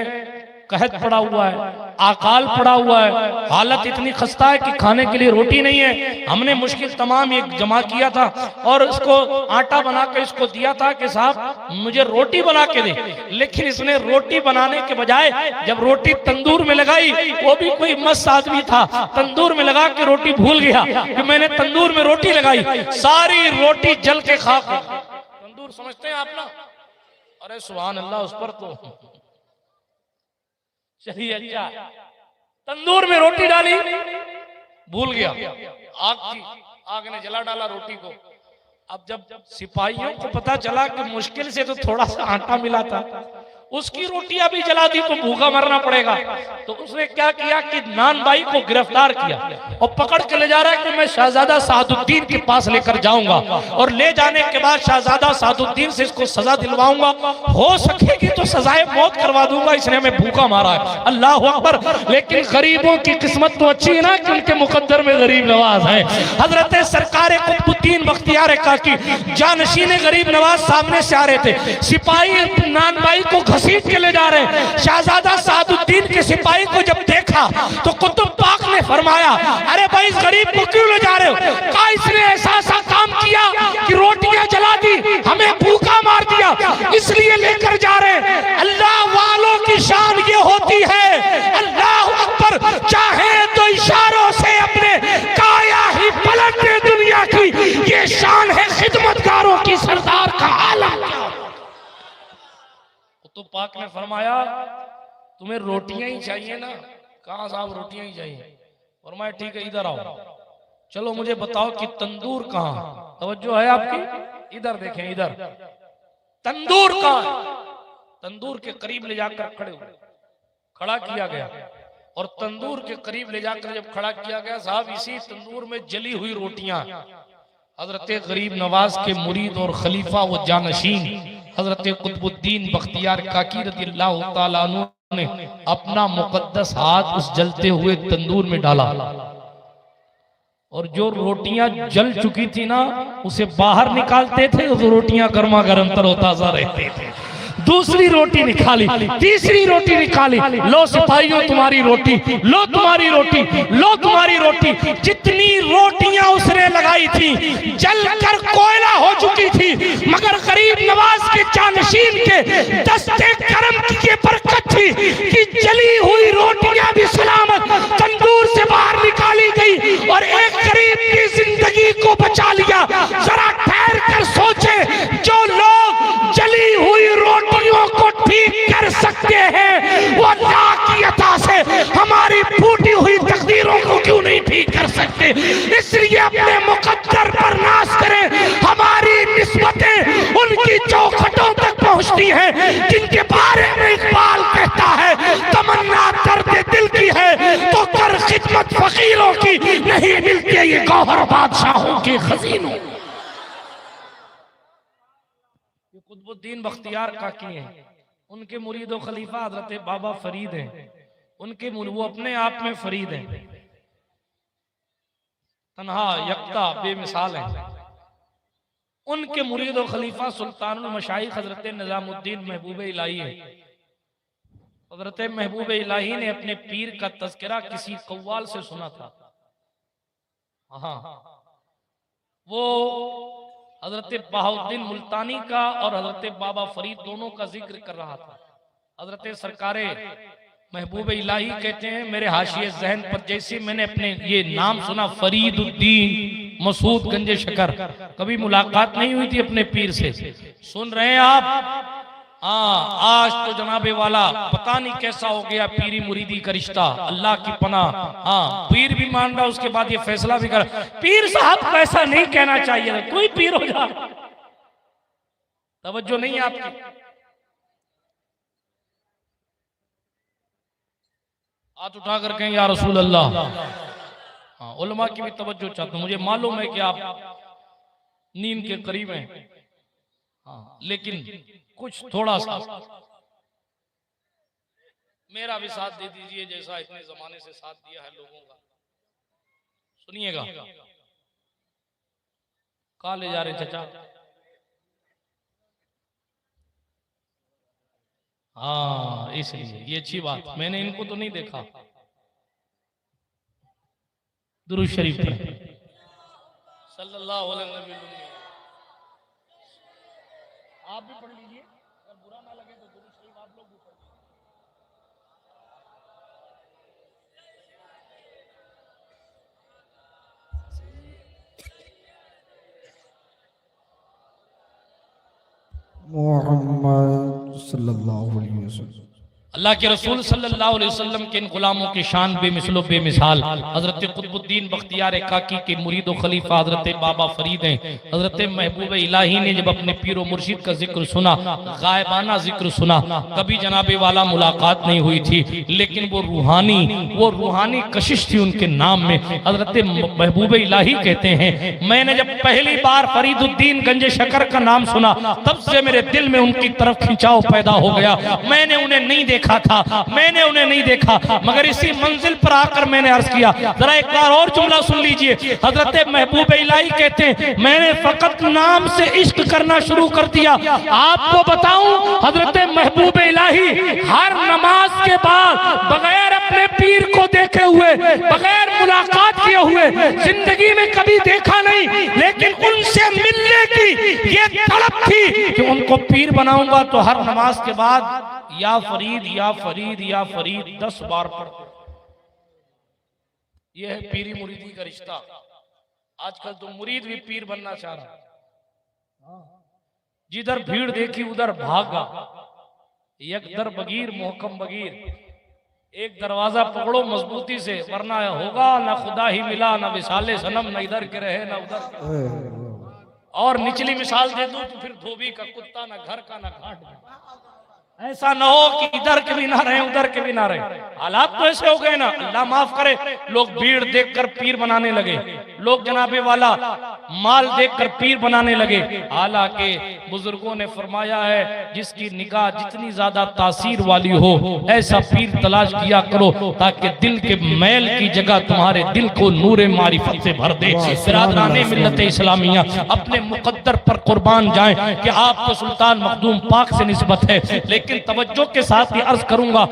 [SPEAKER 1] कहत पड़ा हुआ है, अकाल पड़ा हुआ है, हालत इतनी खस्ता है कि खाने के लिए रोटी नहीं है। हमने मुश्किल तमाम ये जमा किया था और इसको आटा बना के इसको दिया था कि साहब मुझे रोटी बना के दे, लेकिन इसने रोटी बनाने के बजाय जब रोटी तंदूर में लगाई, वो भी कोई मस्त आदमी था, तंदूर में लगा के रोटी भूल गया कि मैंने तंदूर में रोटी लगाई, सारी रोटी जल के खाक। तंदूर समझते हैं आप ना? अरे सुभान अल्लाह, उस पर तो चलिए अच्छा, तंदूर में रोटी डाली, भूल गया, आग ने जला डाला रोटी को। अब जब सिपाहियों को पता चला कि मुश्किल से तो थोड़ा सा आटा मिला था, उसकी रोटियां भी जला दी तो भूखा मरना पड़ेगा, तो उसने क्या किया कि नान बाई को गिरफ्तार किया और पकड़ के ले जा रहा है कि मैं शहजादा सादुद्दीन के पास लेकर जाऊंगा और ले जाने के बाद शहजादा सादुद्दीन से इसको सजा दिलवाऊंगा, हो सकेगी तो सजाए मौत करवा दूंगा, इसने हमें भूखा मारा है। अल्लाह अकबर। लेकिन गरीबों की किस्मत तो अच्छी है ना कि उनके मुकद्दर में गरीब नवाज है। हजरत सरकार कुतुबुद्दीन बख्तियार काकी जानशीन गरीब नवाज सामने से आ रहे थे, सिपाही नान बाई को घसीट के ले जा रहे हैं। शहजादा सादुद्दीन के सिपाही को जब देखा तो कुतुब पाक ने फरमाया, अरे भाई इस गरीब को क्यों ले जा रहे हो? क्या इसने ऐसा काम किया कि रोटियां जला दी, हमें भूखा मार दिया, इसलिए लेकर जा रहे हैं। अल्लाह वालों की शान ये होती है, अल्लाह अकबर, चाहे तो इशारों से अपने काया ही पलट दे दुनिया की, ये शान है खिदमतगारों की, सरदार का आलम। तो पाक ने फरमाया तुम्हें रोटियां ही चाहिए ना? कहा साहब रोटियां ही चाहिए। फरमाया ठीक है इधर आओ, चलो मुझे बताओ कि तंदूर कहाँ? तवज्जो है आपकी? इधर देखें, इधर तंदूर कहाँ? तंदूर के करीब ले जाकर खड़ा किया गया और तंदूर के करीब ले जाकर जब खड़ा किया गया, साहब इसी तंदूर में जली हुई रोटियां हजरत गरीब नवाज के मुरीद और खलीफा व जानशीन हजरत कुतुबुद्दीन बख्तियार काकी रज़ियल्लाहु ताला अन्हु ने अपना मुकद्दस हाथ उस जलते हुए तंदूर में डाला और जो रोटियां जल चुकी थी ना, उसे बाहर निकालते थे तो रोटियां गर्मा गर्म तरोताजा रहते थे। दूसरी रोटी निकाली, तीसरी रोटी निकाली, लो सिपाहियों तुम्हारी रोटी, लो तुम्हारी रोटी, लो तुम्हारी रोटी। जितनी रोटियां उसने लगाई थी जलकर कोयला हो चुकी थी, मगर गरीब नवाज के जानशीन के दस्ते करम की ये बरकत थी कि जली हुई रोटियां भी सलामत तंदूर से बाहर निकाली गई और एक गरीब की जिंदगी को बचा लिया। जरा ठहर कर सोचे, जो लोग जली हुई रोटियों को ठीक कर सकते हैं, वो अल्लाह की अता से हमारी फूटी हुई तकदीरों को क्यों नहीं ठीक कर सकते? इसलिए अपने मुकद्दर पर नाज करें। हमारी निस्बतें उनकी चौखटों तक पहुंचती हैं जिनके बारे में इकबाल कहता है, तमन्ना दर्द दिल की है तो कर खिदमत फकीरों की, नहीं मिलते ये गौहर बादशाहों के खजीनों। कुतुबुद्दीन बख्तियार काकी हैं, उनके मुरीद और खलीफा हजरत बाबा फरीद हैं, उनके वो अपने आप में फरीद हैं, तन्हा यक्ता बेमिसाल हैं। उनके मुरीद और खलीफा सुल्तानुल मशाइख हजरत निजामुद्दीन महबूब इलाही है। हजरत महबूब इलाही ने अपने पीर का तज़किरा किसी कव्वाल से सुना था। हाँ, वो हजरत बहाउद्दीन मुल्तानी का और हजरत बाबा फरीद दोनों का जिक्र कर रहा था। हजरत सरकारे महबूब इलाही कहते हैं, मेरे हाशिए ज़हन पर जैसे मैंने अपने ये नाम सुना फरीदुद्दीन मसूद गंजे शकर, कभी मुलाकात नहीं हुई थी अपने पीर से। सुन रहे हैं आप? हाँ, आज तो जनाबे वाला पता नहीं कैसा हो गया पीरी मुरीदी का रिश्ता, अल्लाह की पनाह। हाँ, पीर भी मान रहा, उसके बाद ये फैसला भी कर, पीर साहब को ऐसा नहीं कहना चाहिए, कोई पीर हो जा। तवज्जो नहीं आपकी। हाथ उठाकर कहें या रसूल अल्लाह। हाँ, उलमा की भी तवज्जो चाहता हूं। मुझे मालूम है कि आप नींद के करीब हैं, हाँ, लेकिन कुछ थोड़ा सा मेरा भी साथ दे दीजिए जैसा इतने जमाने से साथ दिया है लोगों का। सुनिएगा। कहाँ ले जा रहे चाचा? हाँ, इसलिए ये अच्छी बात, मैंने इनको तो नहीं देखा। दुरूद शरीफ सल्लल्लाहु अलैहि वसल्लम। आप भी पढ़ लीजिए, अगर बुरा ना लगे तो दुरूद शरीफ आप लोग भी पढ़ लीजिए।
[SPEAKER 2] मोहम्मद सल्लल्लाहु अलैहि वसल्लम।
[SPEAKER 1] अल्लाह के रसूल सल्लल्लाहु अलैहि वसल्लम के इन गुलामों की शान बेमिसलो बेमिसाल। हजरत कुतुबुद्दीन बख्तियार काकी के मुरीद व खलीफा हजरत बाबा फरीद हैं। हजरत महबूब इलाही ने जब अपने पीरो मुर्शिद का जिक्र सुना, गायबाना जिक्र सुना, कभी जनाबे वाला मुलाकात नहीं हुई थी, लेकिन वो रूहानी कशिश थी उनके नाम में। हजरत महबूब इलाही कहते हैं, मैंने जब पहली बार फरीदुद्दीन गंजे शकर का नाम सुना, तब से मेरे दिल में उनकी तरफ खिंचाव पैदा हो गया। मैंने उन्हें नहीं देखा था, मैंने उन्हें नहीं देखा, मगर इसी मंजिल पर आकर मैंने अर्ज किया। जरा एक बार और जुमला सुन लीजिए। हजरत महबूब इलाही कहते हैं, मैंने फकत नाम से इश्क करना शुरू कर दिया। आपको बताऊं, हजरत महबूब इलाही हर नमाज के बाद बगैर अपने पीर को देखे हुए, बगैर मुलाकात किए हुए जिंदगी में कभी देखा नहीं, लेकिन उनसे मिलने की ये तड़प थी कि उनको पीर बनाऊंगा तो हर नमाज के बाद या फरीद या फरीद या फरीद 10 बार पढ़ते। यह है पीरी मुरीदी का रिश्ता। आजकल तो मुरीद भी पीर बनना चाह रहा, जिधर भीड़ देखी उधर भागा। एक दर बगीर मोहकम बगीर, एक दरवाजा पकड़ो मजबूती से, वरना होगा ना खुदा ही मिला, ना विसाले सनम, ना इधर के रहे ना उधर। और निचली मिसाल दे दूं तो फिर धोबी का कुत्ता, ना घर का ना घाट। ऐसा ना हो कि इधर के भी ना रहे उधर के भी ना रहे। हालात तो ऐसे हो गए ना, अल्लाह माफ करे, लोग भीड़ देखकर पीर बनाने लगे, लोग जनाबे वाला माल देखकर पीर बनाने लगे। हालांकि बुजुर्गों ने फरमाया है, जिसकी निगाह जितनी ज्यादा तासीर वाली हो ऐसा पीर तलाश किया करो, ताकि दिल के मैल की जगह तुम्हारे दिल को नूरे मारिफत से भर दे। बिरादराने मिल्लत इस्लामिया, अपने मुकद्दर पर कुर्बान जाएं कि आपको सुल्तान मखदूम पाक से निस्बत है। लेकिन तवज्जो के साथ ये अर्ज करूंगा,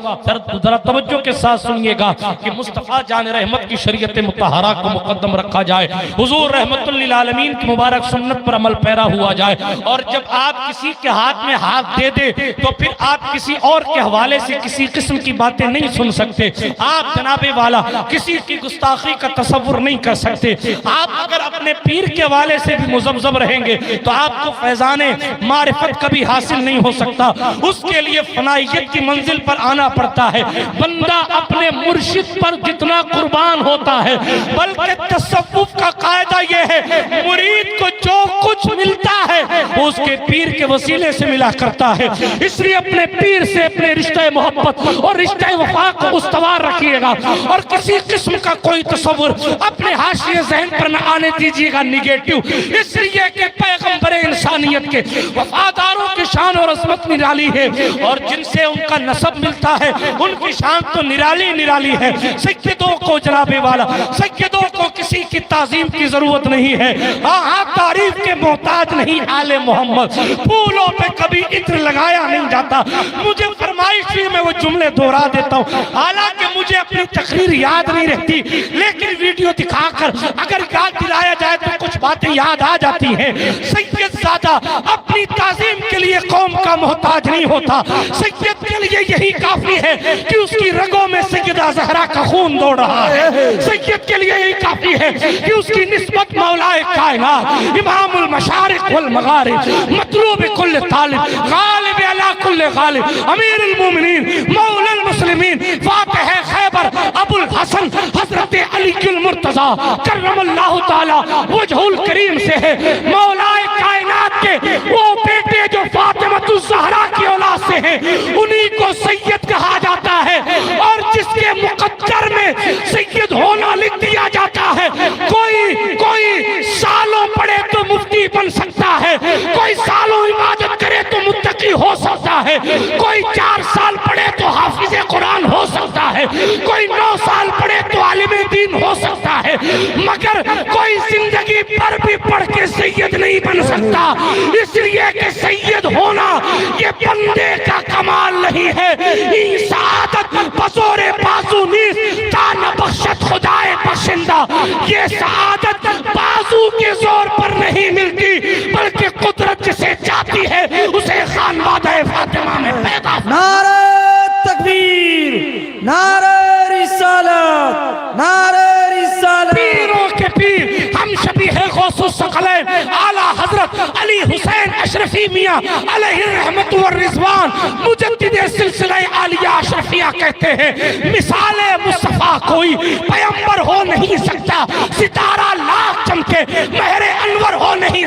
[SPEAKER 1] जरा तवज्जो के साथ सुनिएगा कि मुस्तफा जान रहमत की शरीयत मुतहरा को मुकद्दम रखा जाए, हुजूर रहमतुल लिल आलमीन की मुबारक सुन्नत पर अमल पैरा हुआ जाए। और जब आप किसी के हाथ में हाथ दे दे तो फिर आप किसी और के हवाले से किसी किस्म की बातें नहीं सुन सकते। आप जनाबे वाला किसी की गुस्ताखी का तसव्वुर नहीं कर सकते। आप अगर अपने पीर के हवाले से भी मुजब्जब रहेंगे तो आपको फैजाने मारिफत कभी हासिल नहीं हो सकता। उसके लिए फनाइयत की मंजिल पर आना पड़ता है। बंदा अपने मुर्शिद पर जितना कुर्बान होता है, बल्कि तसव्वुफ का कायदा यह है, मुरीद को जो कुछ मिलता है वो उसके पीर के वसीले से मिला करता है। इसलिए अपने पीर से अपने रिश्ते मोहब्बत और रिश्ते वफा को उस्तवार रखिएगा और किसी किस्म का कोई तसव्वुर अपने हाशिए ज़हन पर न आने दीजिएगा निगेटिव। इसलिए कि पैगंबर इंसानियत के वफादारों की शान और अज़मत निराली है, और जिनसे उनका नसब मिलता है उनकी शान तो निराली निराली है। सैयदों को जनाबे वाला, सैयदों को किसी की ताजीम की जरूरत नहीं है। हाँ, तारीफ के मोहताज नहीं आले मोहम्मद, फूलों पे कभी इत्र लगाया नहीं जाता। मुझे फरमाइश हुई, मैं वो जुमले दोहरा देता हूँ, हालांकि मुझे अपनी तकरीर याद नहीं रहती, लेकिन वीडियो दिखाकर अगर याद दिलाया जाए तो कुछ बातें याद आ जाती हैं। सैयदजादा अपनी ताजीम के लिए कौम का मोहताज नहीं होता। सैयद के लिए यही काफी है कि उसकी रगों में सैयदा ज़हरा का खून दौड़ रहा है। सैयद के लिए यही काफी है कि उसकी निस्बत मौलाए कायनात, इमामुल मशारिक वल मगारिब, मतलूब कुल्ल तालिब, गालिब अला कुल्ल गालिब, अमीरुल मोमिनीन, मौलल मुस्लिमीन, फातिह खैबर, अबुल हसन हजरत अलीकुल मुर्तजा करमल्लाहु ताला वजहुल करीम से है। मौलाए कायनात के वो बेटे जो फातिमातुज़ ज़हरा की औलाद से हैं, उन्हीं को सैयद कहा जाता है। और जिसके मुकद्दर में सैयद होना लिख दिया जाता है, कोई सालों पढ़े तो मुफ्ती बन सकता है, कोई सालों इबादत करे तो मुत्तकी हो सकता है, कोई 4 साल पढ़े तो हाफिज़े कुरान हो सकता है, कोई 9 साल पढ़े तो आलिम दीन हो सकता है, मगर कोई जिंदगी भर भी पढ़ के सैयद नहीं बन सकता। इसलिए कि सैयद होना ये बंदे का कमाल नहीं है। सादत बज़ोरे बाजू नीस ताना बख्शत खुदाए बख्शिंदा, ये सआदत बाजू के जोर पर नहीं मिलती, बल्कि कुदरत जिसे चाहती है उसे खानवादा फातिमा में पैदा।
[SPEAKER 2] नारे तकबीर, नारे रिसालत, नारे रिसालत।
[SPEAKER 1] पीरों के पीर हम शबीह गौसुस सकलैन आला हजरत अली हुसैन अशरफी मियां अलैहि रहमत व रिजवान मुजद्दिद सिलसिला आलिया अशरफिया कहते हैं, मिसाले मुस्तफा कोई पैगंबर हो नहीं सकता, सितारा लाख चमके महरे अनवर हो नहीं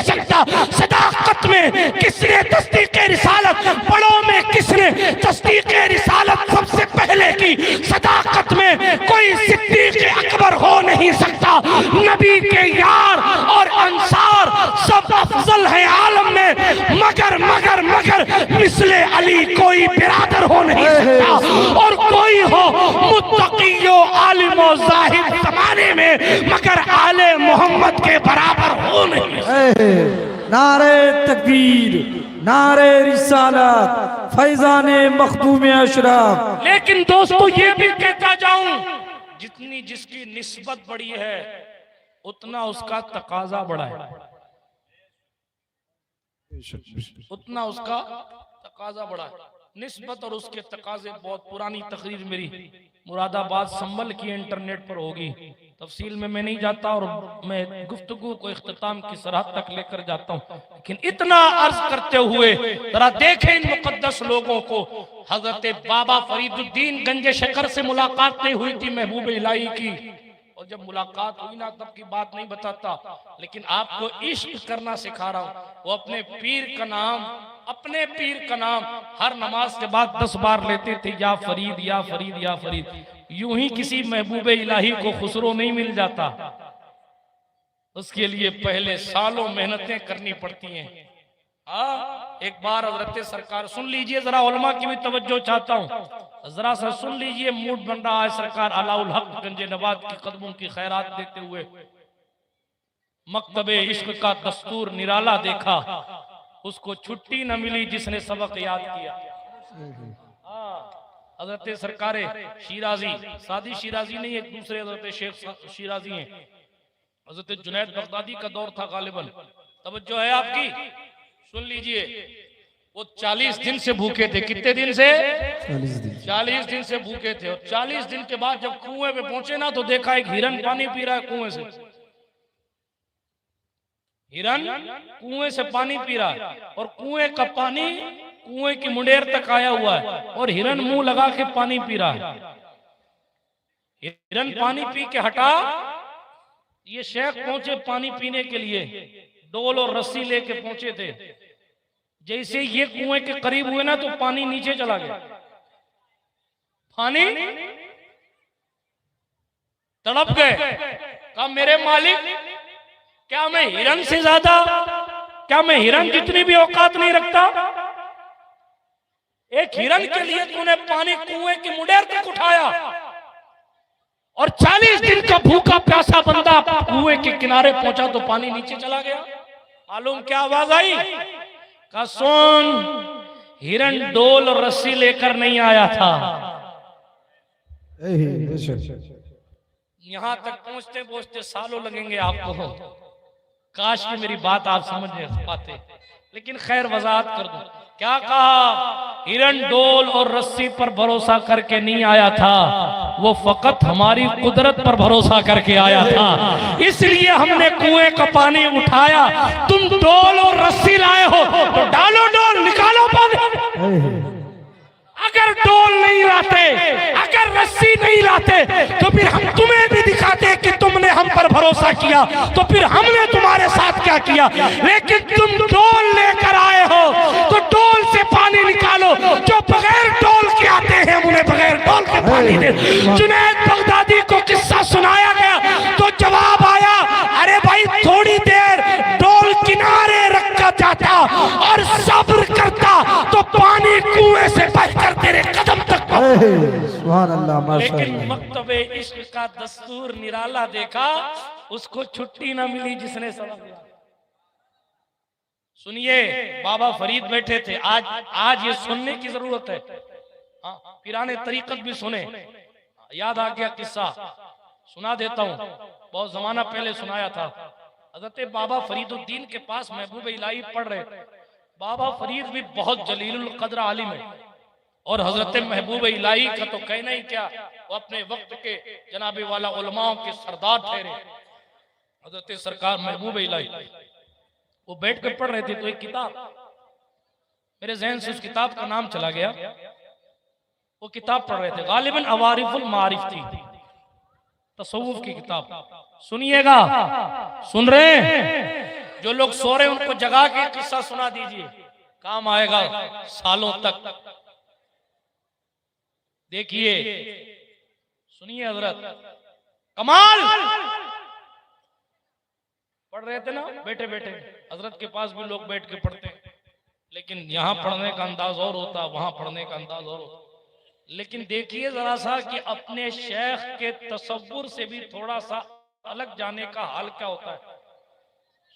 [SPEAKER 1] सकता। सदाकत में किसने तस्दीक रिसालत, बड़ों में किसने तस्दीक रिसालत सबसे पहले की, सदाकत में कोई सिद्दीक अकबर हो नहीं सकता। नबी के यार और अंसार सब अफजल है आलम में, मगर मिसले अली कोई बिरादर हो नहीं सकता। और कोई हो मुत्तक़ियो आलिमो ज़ाहिद ज़माने में, मगर आले मोहम्मद के बराबर हो नहीं सकता।
[SPEAKER 2] नारे तकबीर, नारे रिसालत, फैजाने मखदूम अशरफ।
[SPEAKER 1] लेकिन दोस्तों ये भी कहता जाऊं, जितनी जिसकी निस्बत बड़ी है उतना उसका तकाजा बड़ा है, उतना उसका तकाजा बड़ा है। निस्बत और उसके तकाजे बहुत पुरानी तकरीर मेरी मुरादाबाद संभल की इंटरनेट पर होगी, तफसील में मैं नहीं जाता और मैं गुफ्तगू को इख्तिताम की सरहद तक लेकर जाता हूँ। लेकिन इतना अर्ज करते हुए जरा देखें इन मुकद्दस लोगों को। हजरत बाबा फरीदुद्दीन गंजे शकर से मुलाकात नहीं हुई थी महबूब इलाही की, और जब मुलाकात हुई ना तब की बात नहीं बताता, लेकिन आपको इश्क करना सिखा रहा हूँ। वो अपने पीर का नाम हर नमाज के बाद 10 बार लेते थे, या फरीद या फरीद या फरीद। यूं ही किसी महबूब इलाही को खुसरो नहीं मिल जाता, उसके लिए पहले सालों मेहनतें करनी पड़ती हैं। एक बार हजरत सरकार सुन लीजिए, जरा उलमा की भी तवज्जो चाहता हूँ, जरा सा सुन लीजिए, मूड बन रहा है। सरकार अलाउल हक गंजे नवाज की कदमों की खैरात देते हुए मकतबे इश्क का दस्तूर निराला देखा, उसको छुट्टी न मिली जिसने सबक याद किया। हजरत सरकार शिराजी, सादी शिराजी नहीं, एक दूसरे हजरत शेख शिराजी हैं। हजरत जुनैद बगदादी का दौर था गालिबन, तवज्जो है आपकी, सुन लीजिए। वो 40 दिन से भूखे थे। कितने दिन से? 40 दिन से भूखे थे। और 40 दिन के बाद जब कुएं पे पहुंचे ना, तो देखा एक हिरन पानी पी रहा है कुएं से। हिरन कुएं से पानी पी रहा है, और कुएं का पानी कुएं की मुंडेर तक आया हुआ है, और हिरन मुंह लगा के पानी पी रहा है। हिरन पानी पी के हटा, ये शेख पहुंचे पानी पीने के लिए, डोल और रस्सी लेके पहुंचे थे। जैसे ये कुएं के करीब हुए ना, तो पानी नीचे चला गया। पानी तड़प गए, कहा मेरे मालिक, क्या मैं हिरन से ज्यादा, क्या मैं हिरन जितनी भी औकात नहीं रखता? एक हिरन के लिए तूने पानी कुएं की मुंडेर तक उठाया। और 40 दिन का भूखा प्यासा बंदा कुएं के किनारे पहुंचा तो पानी नीचे चला गया। मालूम क्या आवाज आई? का सुन, हिरन डोल और रस्सी लेकर नहीं आया था। यहां तक पहुंचते पहुंचते सालों लगेंगे आपको। काश कि मेरी बात आप समझ नहीं पाते, लेकिन खैर वजाहत कर दूं। क्या कहा? हिरन डोल और रस्सी पर भरोसा करके नहीं आया था, वो फकत हमारी कुदरत पर भरोसा करके आया था। इसलिए हमने कुएं का पानी उठाया। तुम डोल और रस्सी लाए हो तो डालो डोल, निकालो पानी। अगर डोल नहीं लाते, अगर रस्सी नहीं लाते, तो फिर हम तुम्हें भी दिखाते कि तुमने हम पर भरोसा किया, तो फिर हमने तुम्हारे साथ क्या किया। लेकिन तुम डोल लेकर आए हो तो डोल से पानी निकालो। जो बगैर डोल के आते हैं उन्हें बगैर डोल के पानी दे। जुनैद बगदादी को किस्सा सुनाया गया तो जवाब आया, अरे भाई थोड़ी देर डोल किनारे रखा जाता और सब्र करता तो पानी कुएं से बहकर तेरे कदम तक।
[SPEAKER 2] सुभान अल्लाह, माशाअल्लाह।
[SPEAKER 1] लेकिन मक्तबे इश्क का दस्तूर निराला देखा, उसको छुट्टी ना मिली जिसने सबक दिया। सुनिए, बाबा फरीद बैठे थे। आज ये सुनने की जरूरत है। हाँ, पिराने तरीकत भी सुने। याद आ गया किस्सा, सुना देता हूँ। बहुत जमाना पहले सुनाया था। हजरत बाबा फरीदुद्दीन के पास महबूब इलाही पढ़ रहे थे। बाबा फरीद भी बहुत जलीलुल कद्र आलिम है और हजरत महबूब इलाही का तो कहना ही क्या, वो अपने वक्त के जनाबे वाला उलमाओं के सरदार ठहरे। हजरत सरकार महबूब इलाही वो बैठ कर पढ़ रहे थे तो एक किताब मेरे जहन से, उस किताब का नाम चला गया। वो किताब पढ़ रहे थे, गालिबन अवारिफुल मारिफ थी, तसव्वुफ की किताब। सुनिएगा, सुन रहे हैं? जो लोग सो रहे उनको जगा के किस्सा सुना दीजिए, काम आएगा सालों तक। देखिए, सुनिए हजरत, कमाल। पढ़ रहे थे ना बैठे बैठे, हजरत के पास भी लोग बैठ के पढ़ते हैं, लेकिन यहाँ पढ़ने का अंदाज और होता, वहां पढ़ने का अंदाज और होता। लेकिन देखिए जरा सा कि अपने शेख के तसव्वुर से भी थोड़ा सा अलग जाने का हाल क्या होता है।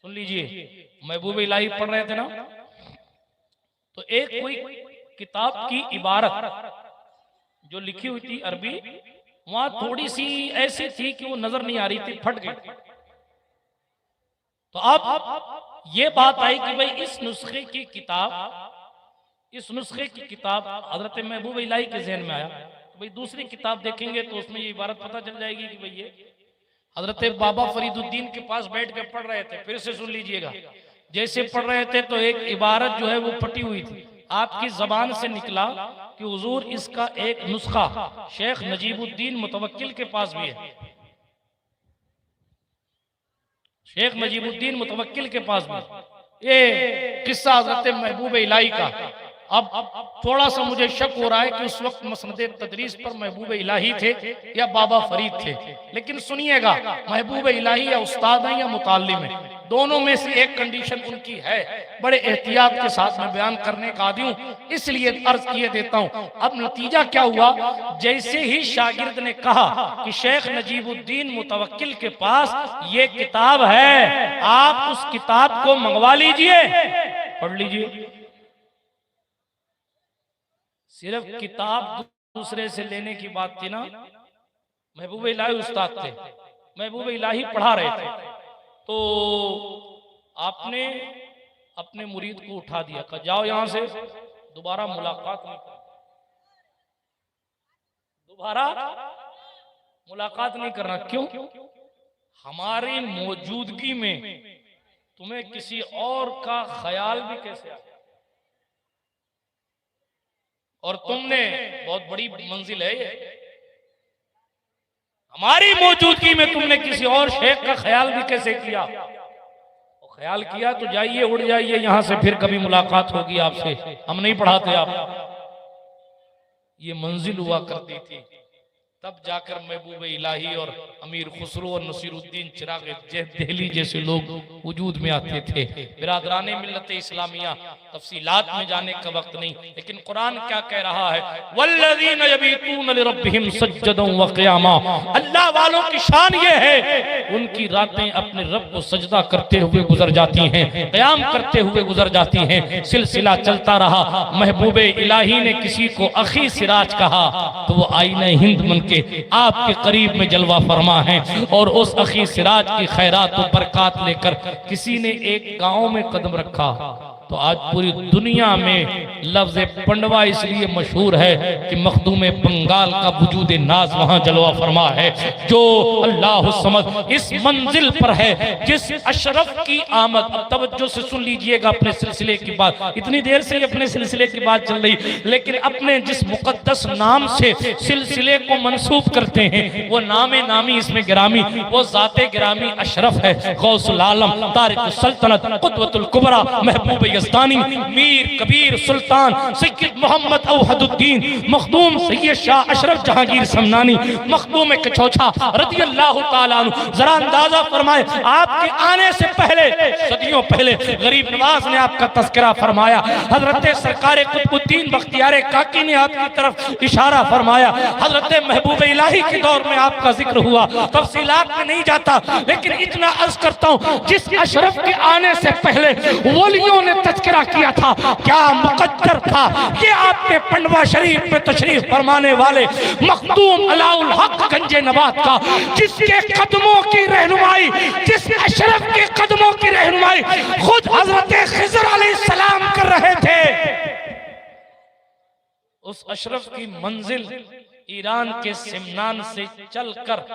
[SPEAKER 1] सुन लीजिए, महबूब इलाही पढ़ रहे थे ना, तो एक कोई किताब की इबारत जो लिखी हुई थी अरबी, वहां थोड़ी सी ऐसी थी कि वो नजर नहीं आ रही थी, फट गई। तो अब ये बात आई कि भाई इस नुस्खे की किताब हजरत महबूब इलाही के जहन में आया। तो भाई दूसरी किताब देखेंगे तो उसमें ये इबारत पता चल जाएगी कि भाई ये हजरत बाबा फरीदुद्दीन के पास बैठ के पढ़ रहे थे। फिर से सुन लीजिएगा, जैसे पढ़ रहे थे तो एक इबारत जो है वो फटी हुई थी। आपकी जबान से निकला कि हुजूर इसका एक नुस्खा शेख नजीबुद्दीन मुतवक्किल के पास भी है। शेख नजीबुद्दीन मुतवक्किल के पास भी ये किस्सा हजरत महबूब इलाही का। अब थोड़ा सा मुझे शक हो रहा है कि उस वक्त मसनद तदरीस पर महबूब इलाही थे या बाबा फरीद थे। लेकिन सुनिएगा, महबूब इलाही या उस्ताद हैं या मुताल्लिम है, दोनों में से एक कंडीशन उनकी है। बड़े एहतियात के साथ मैं बयान करने का आदी हूं, इसलिए अर्ज किए देता हूं। अब नतीजा क्या हुआ, जैसे ही शागिर्द ने कहा कि शेख नजीबुद्दीन मुतवक्किल के पास ये किताब है, आप उस किताब को मंगवा लीजिए, पढ़ लीजिए। सिर्फ किताब दूसरे से लेने की बात थी ना। महबूब इलाही उस्ताद थे, महबूब इलाही पढ़ा रहे थे, तो आपने अपने मुरीद को उठा दिया, कहा जाओ यहां से, दोबारा मुलाकात नहीं करना, दोबारा मुलाकात नहीं करना। क्यों? हमारी मौजूदगी में तुम्हें किसी और का ख्याल भी कैसे आया, और तुमने बहुत बड़ी मंजिल है ये, हमारी मौजूदगी में तुमने किसी और शेख का ख्याल भी कैसे किया। और ख्याल किया तो जाइए, उड़ जाइए यहां से, फिर कभी मुलाकात होगी आपसे, हम नहीं पढ़ाते आप। ये मंजिल हुआ करती थी। तब जाकर महबूब इलाही और अमीर खुसरो और नसीरुद्दीन चिराग दहली जैसे लोग वजूद में आते थे। बिरादराने मिल्लत इस्लामिया, तफसीलात में जाने का वक्त नहीं, लेकिन कुरान क्या कह रहा है, वल्लज़ीन यबीतून लिरब्बिहिम सज्जदन व क़ियामा। अल्लाह वालों की शान ये है, उनकी रातें अपने रब को सजदा करते हुए गुजर जाती हैं, क़याम करते हुए गुजर जाती हैं। सिलसिला चलता रहा। महबूब इलाही ने किसी को अखी सिराज कहा तो वो आईने हिंद मन के आपके करीब में जलवा फरमा है, और उस अखी सिराज की खैरात और बरकत लेकर किसी ने एक गांव में कदम रखा तो आज पूरी दुनिया में लफ्ज पंडवा इसलिए मशहूर है कि मखदूम बंगाल का वजूद नाज वहां जलवा फरमा है। जो अल्लाह समझ इस मंजिल पर है, जिस अशरफ की आमद, अब तवज्जो से सुन लीजिएगा अपने सिलसिले की बात, इतनी देर से अपने सिलसिले की बात चल रही, लेकिन अपने जिस मुकद्दस नाम से सिलसिले को मंसूब करते हैं वो नामे नामी इसमें गिरामी, वो जाते गिरामी अशरफ है, गौसुल आलम, तारिक सल्तनत, कुतवतुल कुबरा, महबूब यज़दानी, मीर कबीर सुल्तान सैयद मोहम्मद औहदुद्दीन मखदूम सैयद शाह अशरफ जहांगीर समनानी मखदूम कचौछा रज़ी अल्लाह ताला अन्हु। जरा अंदाजा फरमाए, आपके आने से पहले, सदियों पहले गरीब नवाज ने आपका तस्करा फरमाया, हजरत सरकार कुतुबुद्दीन बख्तियार काकी ने आपकी तरफ इशारा फरमाया, हजरत महबूब इलाही के दौर में आपका जिक्र हुआ। तफसीलात में नहीं जाता, लेकिन इतना अर्ज करता हूं, जिस अशरफ के आने से पहले वलियों ने तज़किरा किया था, क्या मुकद्दर था कि आपके पंडवा शरीफ में तशरीफ फरमाने वाले मखदूम अलाउल हक गंजे नबात का, जिसके कदमों की रहनुमाई, जिस अशरफ के कदमों की रहनुमाई खुद हजरत खिज़र अलैहिस्सलाम कर रहे थे, उस अशरफ की मंजिल ईरान के सिमनान से चलकर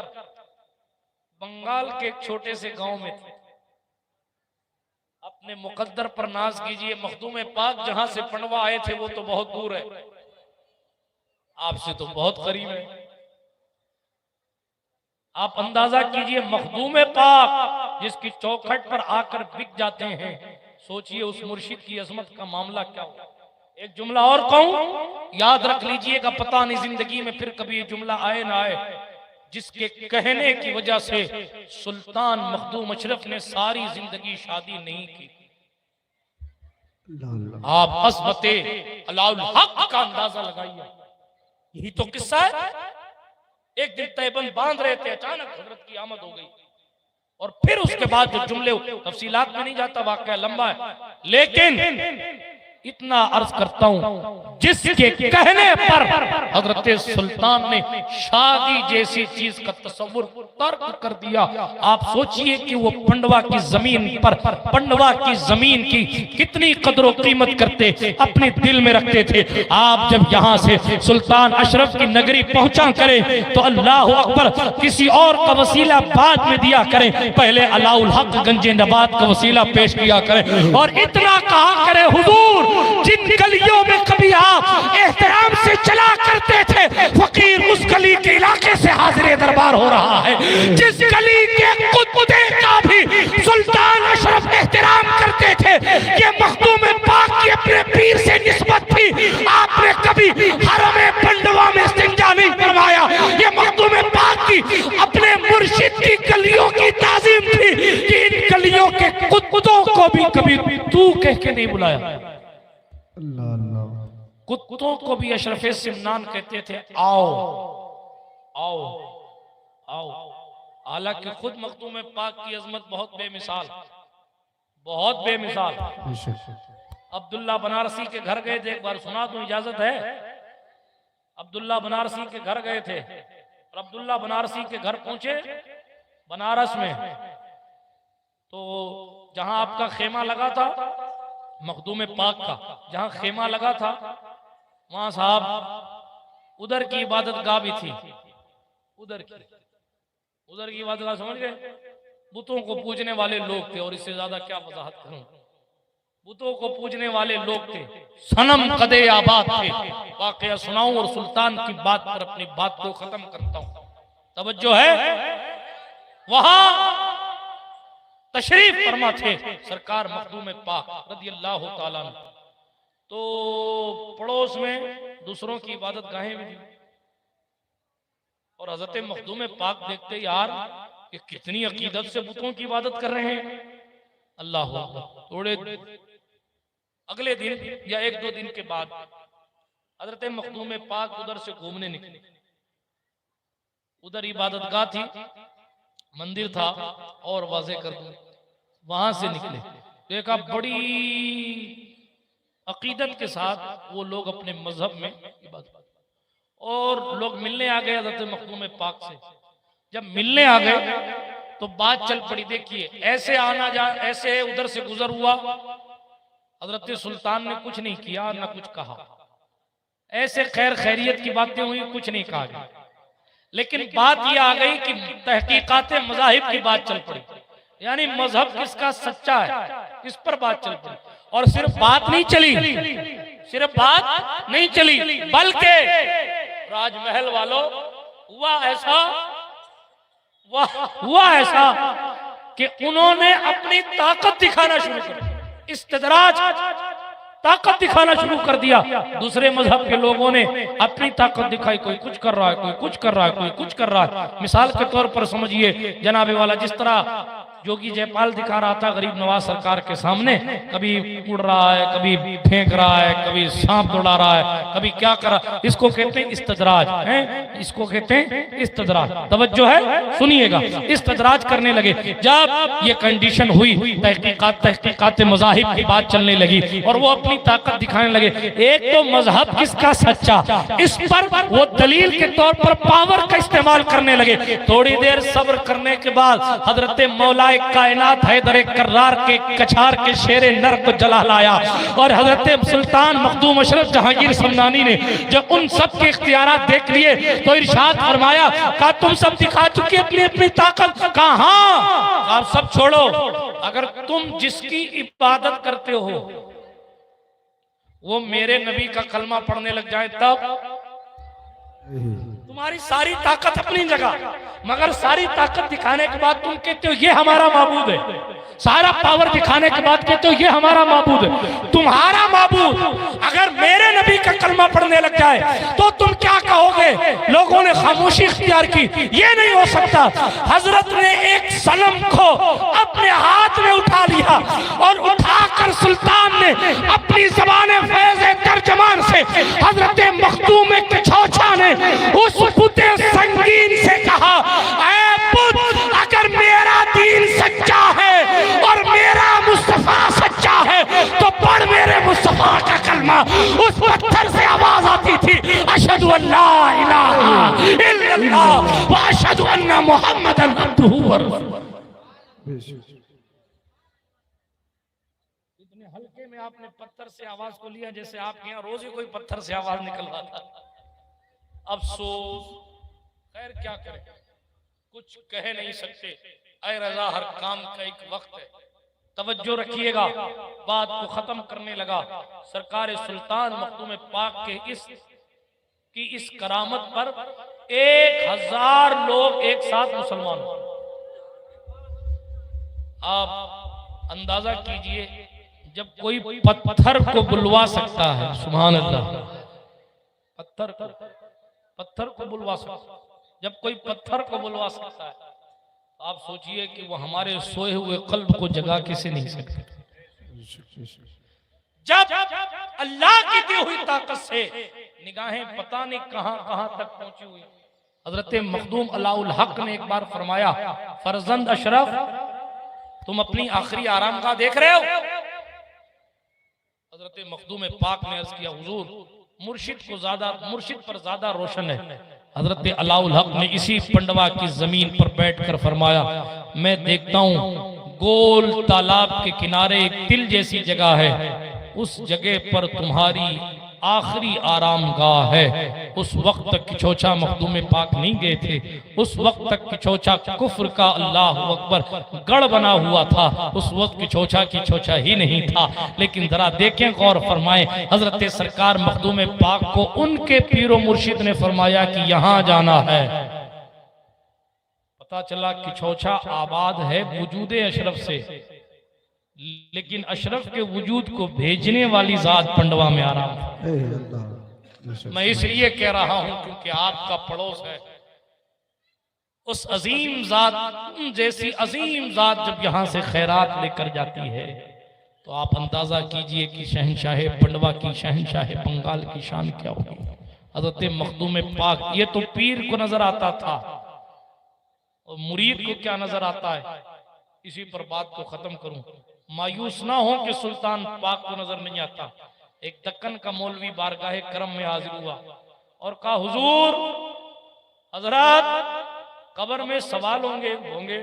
[SPEAKER 1] बंगाल के एक छोटे से गांव में थी। अपने मुकद्दर पर नाज कीजिए, मखदूम पाक जहां से पंडवा आए थे वो तो बहुत दूर है, आपसे तो बहुत करीब है। आप अंदाजा कीजिए, मखदूम पाक जिसकी चौखट पर आकर बिक जाते हैं, सोचिए उस मुर्शिद की अजमत का मामला क्या होगा। एक जुमला और कहूं, याद रख लीजिएगा, पता नहीं जिंदगी में फिर कभी ये जुमला आए ना आए, जिसके कहने की वजह से सुल्तान मखदूम अशरफ ने सारी जिंदगी शादी नहीं की। आप असबते अलाउल हक का अंदाजा लगाइए, यही तो किस्सा है। एक दिन तैबंद बांध रहे थे, अचानक हजरत की आमद हो गई, और फिर उसके बाद जो जुमले, तफसीलात में नहीं जाता, वाकया लंबा है, लेकिन इतना अर्ज करता हूं, जिसके कहने पर हजरत सुल्तान ने शादी जैसी चीज का तस्वुर तर्क कर दिया। आप सोचिए कि वो पंडवा की जमीन पर, पंडवा की जमीन की कितनी कदर कीमत करते, अपने दिल में रखते थे। आप जब यहाँ से सुल्तान अशरफ की नगरी पहुंचा करें तो अल्लाह अकबर, किसी और का वसीला बाद में दिया करें, पहले अलाउल हक गंजे नबात का वसीला पेश किया करें। और इतना कहा करें, हुजूर जिन गलियों में कभी आप एहतराम से चला करते थे, फकीर उस गली के इलाके से हाजिर दरबार हो रहा है। जिस गली के कुत्ते का भी सुल्तान अशरफ एहतराम करते थे, ये मखदूम पाक की अपने पीर से निस्बत थी। आपने कभी हरम पंडवा में इस्तिंजा नहीं फरमाया, ये मखदूम पाक की अपने मुर्शिद की गलियों की ताजीम थी कि इन गलियों के कुत्तों को भी कभी तू कह के नहीं बुलाया। कुत्तों को भी अशरफ सिमनान कहते थे, आओ आओ आओ। हालांकि खुद मखदूम पाक की अजमत बहुत बेमिसाल, बहुत बेमिसाल। अब्दुल्ला बनारसी के घर गए थे, एक बार सुना दूं, इजाजत है? अब्दुल्ला बनारसी के घर गए थे, और अब्दुल्ला बनारसी के घर पहुंचे बनारस में, तो जहां आपका खेमा लगा था, मखदूम पाक का जहां खेमा लगा था, वहां साहब उधर की इबादत गाह भी थी, उधर की इबादत गाह, समझ गए? बुतों को पूजने वाले लोग थे, और इससे ज्यादा क्या वजाहत करूं, बुतों को पूजने वाले लोग थे, सनम कदे आबाद थे। वाकया सुनाऊं और सुल्तान की बात पर अपनी बात को खत्म करता हूं, तवज्जो है? वहां तशरीफ फरमा थे सरकार मखदूम पाक रज़ी अल्लाह ताला अन्हु। तो पड़ोस में दूसरों की इबादत गाहें भी थी, और हजरत मखदूम पाक देखते यार कि कितनी अकीदत से बुतों की इबादत कर रहे हैं। अल्लाह अकबर। थोड़े अगले दिन या एक दो दिन के बाद हजरत मखदूम पाक उधर से घूमने निकले। उधर इबादतगाह थी, मंदिर था, और वाज़े कर दूं, वहां से निकले, देखा बड़ी अकीदत के साथ वो लोग अपने मजहब में इबादत, और लोग मिलने आ गए हजरत मखदूम पाक से। जब मिलने आ गए तो बात चल पड़ी। देखिए ऐसे आना जा, ऐसे उधर से गुजर हुआ, हजरत सुल्तान ने कुछ नहीं किया ना कुछ कहा, ऐसे खैर खैरियत की बातें हुई, कुछ नहीं कहा गया। लेकिन बात यह आ गई कि तहकीकात मज़ाहिब की बात चल पड़ी, यानी मजहब किसका सच्चा है इस पर बात चल पड़ी। और सिर्फ बात नहीं चली, सिर्फ बात नहीं चली, बल्कि राजमहल वालों हुआ ऐसा कि उन्होंने अपनी ताकत दिखाना शुरू कर दी, इस्तदराज ताकत दिखाना शुरू कर दिया। दूसरे मजहब के लोगों ने अपनी ताकत दिखाई, कोई कुछ कर रहा है, कोई कुछ कर रहा है, कोई कुछ कर रहा है। मिसाल के तौर पर समझिए जनाबे वाला जिस तरह जोगी जयपाल दिखा रहा था गरीब नवाज सरकार के सामने, कभी उड़ रहा है, कभी फेंक रहा है, कभी सांप दौड़ा रहा है, कभी क्या कर रहा है, इसको कहते हैं इस्तदराज है, इसको कहते हैं इस्तदराज। तवज्जो है, सुनिएगा। इस्तदराज करने लगे। जब ये कंडीशन हुई, तहकीकात मज़ाहिब की बात चलने लगी और वो अपनी ताकत दिखाने लगे। एक तो मजहब किसका सच्चा, इस पर वो दलील के तौर पर पावर का इस्तेमाल करने लगे। थोड़ी देर सब्र करने के बाद हजरत मौला कायनात हैदर कर्रार के कछार के शेरे नर को जला लाया, और हजरत सुल्तान मखदूम अशरफ जहांगीर समनानी ने जब उन सब के इख्तियारात देख लिए तो इरशाद फरमाया, कहा तुम सब दिखा चुके अपनी अपनी ताकत, कहां आप सब छोड़ो, अगर तुम जिसकी इबादत करते हो वो मेरे नबी का कलमा पढ़ने लग जाए तब तुम्हारी सारी ताकत अपनी जगह, मगर सारी ताकत दिखाने के बाद तुम कहते हो ये हमारा माबूद है, सारा पावर दिखाने के बाद कहते हो ये हमारा माबूद है। तुम्हारा माबूद अगर मेरे नबी का कलमा पढ़ने लग जाए तो तुम क्या कहोगे? लोगों ने खामोशी इख्तियार की, ये नहीं हो सकता। हजरत ने एक सलम को अपने हाथ में उठा लिया और उठाकर सुल्तान ने अपनी ज़बान फैज़ तर्जमान से हजरत मखदूम के छौछा ने उस बुते संगीन से कहा, ऐ बुत, अगर मेरा दीन सच्चा है और मेरा मुस्तफा सच्चा है तो पढ़ मेरे मुस्तफा का कलमा। उस पत्थर से आवाज आती थी, अशहदु अल्ला इलाहा इल्लल्लाह व अशहदु अन्ना मुहम्मदन अब्दुहु व रसूलुहु। इतने हल्के में आपने पत्थर से आवाज को लिया जैसे आपके यहाँ रोज ही कोई पत्थर से आवाज निकलवाता। अफसोस, खैर क्या करें, कुछ कह नहीं सकते। ऐ रज़ा, हर काम का एक वक्त है। तवज्जो रखिएगा, बात को खत्म करने लगा। सरकार सुल्तान मखदूम पाक के इस करामत पर 1000 लोग एक साथ मुसलमान हो। आप अंदाजा कीजिए, जब कोई पत्थर को बुलवा सकता है, सुभान अल्लाह, पत्थर को बुलवा सकता, जब कोई पत्थर को बुलवा सकता है, आप सोचिए कि वो हमारे सोए हुए कल्ब को जगा किसे नहीं सकते। जब अल्लाह की दी हुई ताकत से निगाहें पता नहीं कहां कहां तक पहुंची हुई। हजरत मखदूम अलाउल हक ने एक बार फरमाया, फरजंद अशरफ, तुम अपनी आखिरी आराम का देख रहे हो? हजरत मखदूम पाक ने अर्ज किया, हुजूर, मुर्शिद पर ज्यादा रोशन है। हजरत अलाउल हक ने इसी पंडवा की जमीन पर बैठकर फरमाया, मैं देखता हूँ गोल तालाब के किनारे एक तिल जैसी जगह है, उस जगह पर तुम्हारी आखिरी आरामगाह है। उस वक्त तक किचौचा मखदूम पाक नहीं गए थे, उस वक्त तक किचौचा कुफ्र का, अल्लाह अकबर, गढ़ बना हुआ था। उस वक्त किचौचा किचौचा ही नहीं था। लेकिन जरा देखें, गौर फरमाएं, हजरत सरकार मखदूम पाक को उनके पीरो मुर्शिद ने फरमाया कि यहाँ जाना है। पता चला किचौचा आबाद है वजूद अशरफ से, लेकिन अशरफ के वजूद को भेजने वाली जात पंडवा में आराम है। मैं इसलिए कह रहा हूं क्योंकि आपका पड़ोस है, उस अजीम जात जैसी अजीम जात जब यहाँ से खैरात लेकर जाती है तो आप अंदाजा कीजिए कि शहनशाह पंडवा की, शहनशाह बंगाल की शान क्या होगी। हजरत मखदूम पाक, ये तो पीर को नजर आता था और मुरीद को क्या नजर आता है। इसी पर बात को खत्म करूं, मायूस ना हो कि सुल्तान पाक को नजर नहीं आता। एक दक्कन का मौलवी बारगाह करम में हाजिर हुआ और कहा, हुजूर हजरत कब्र में सवाल होंगे,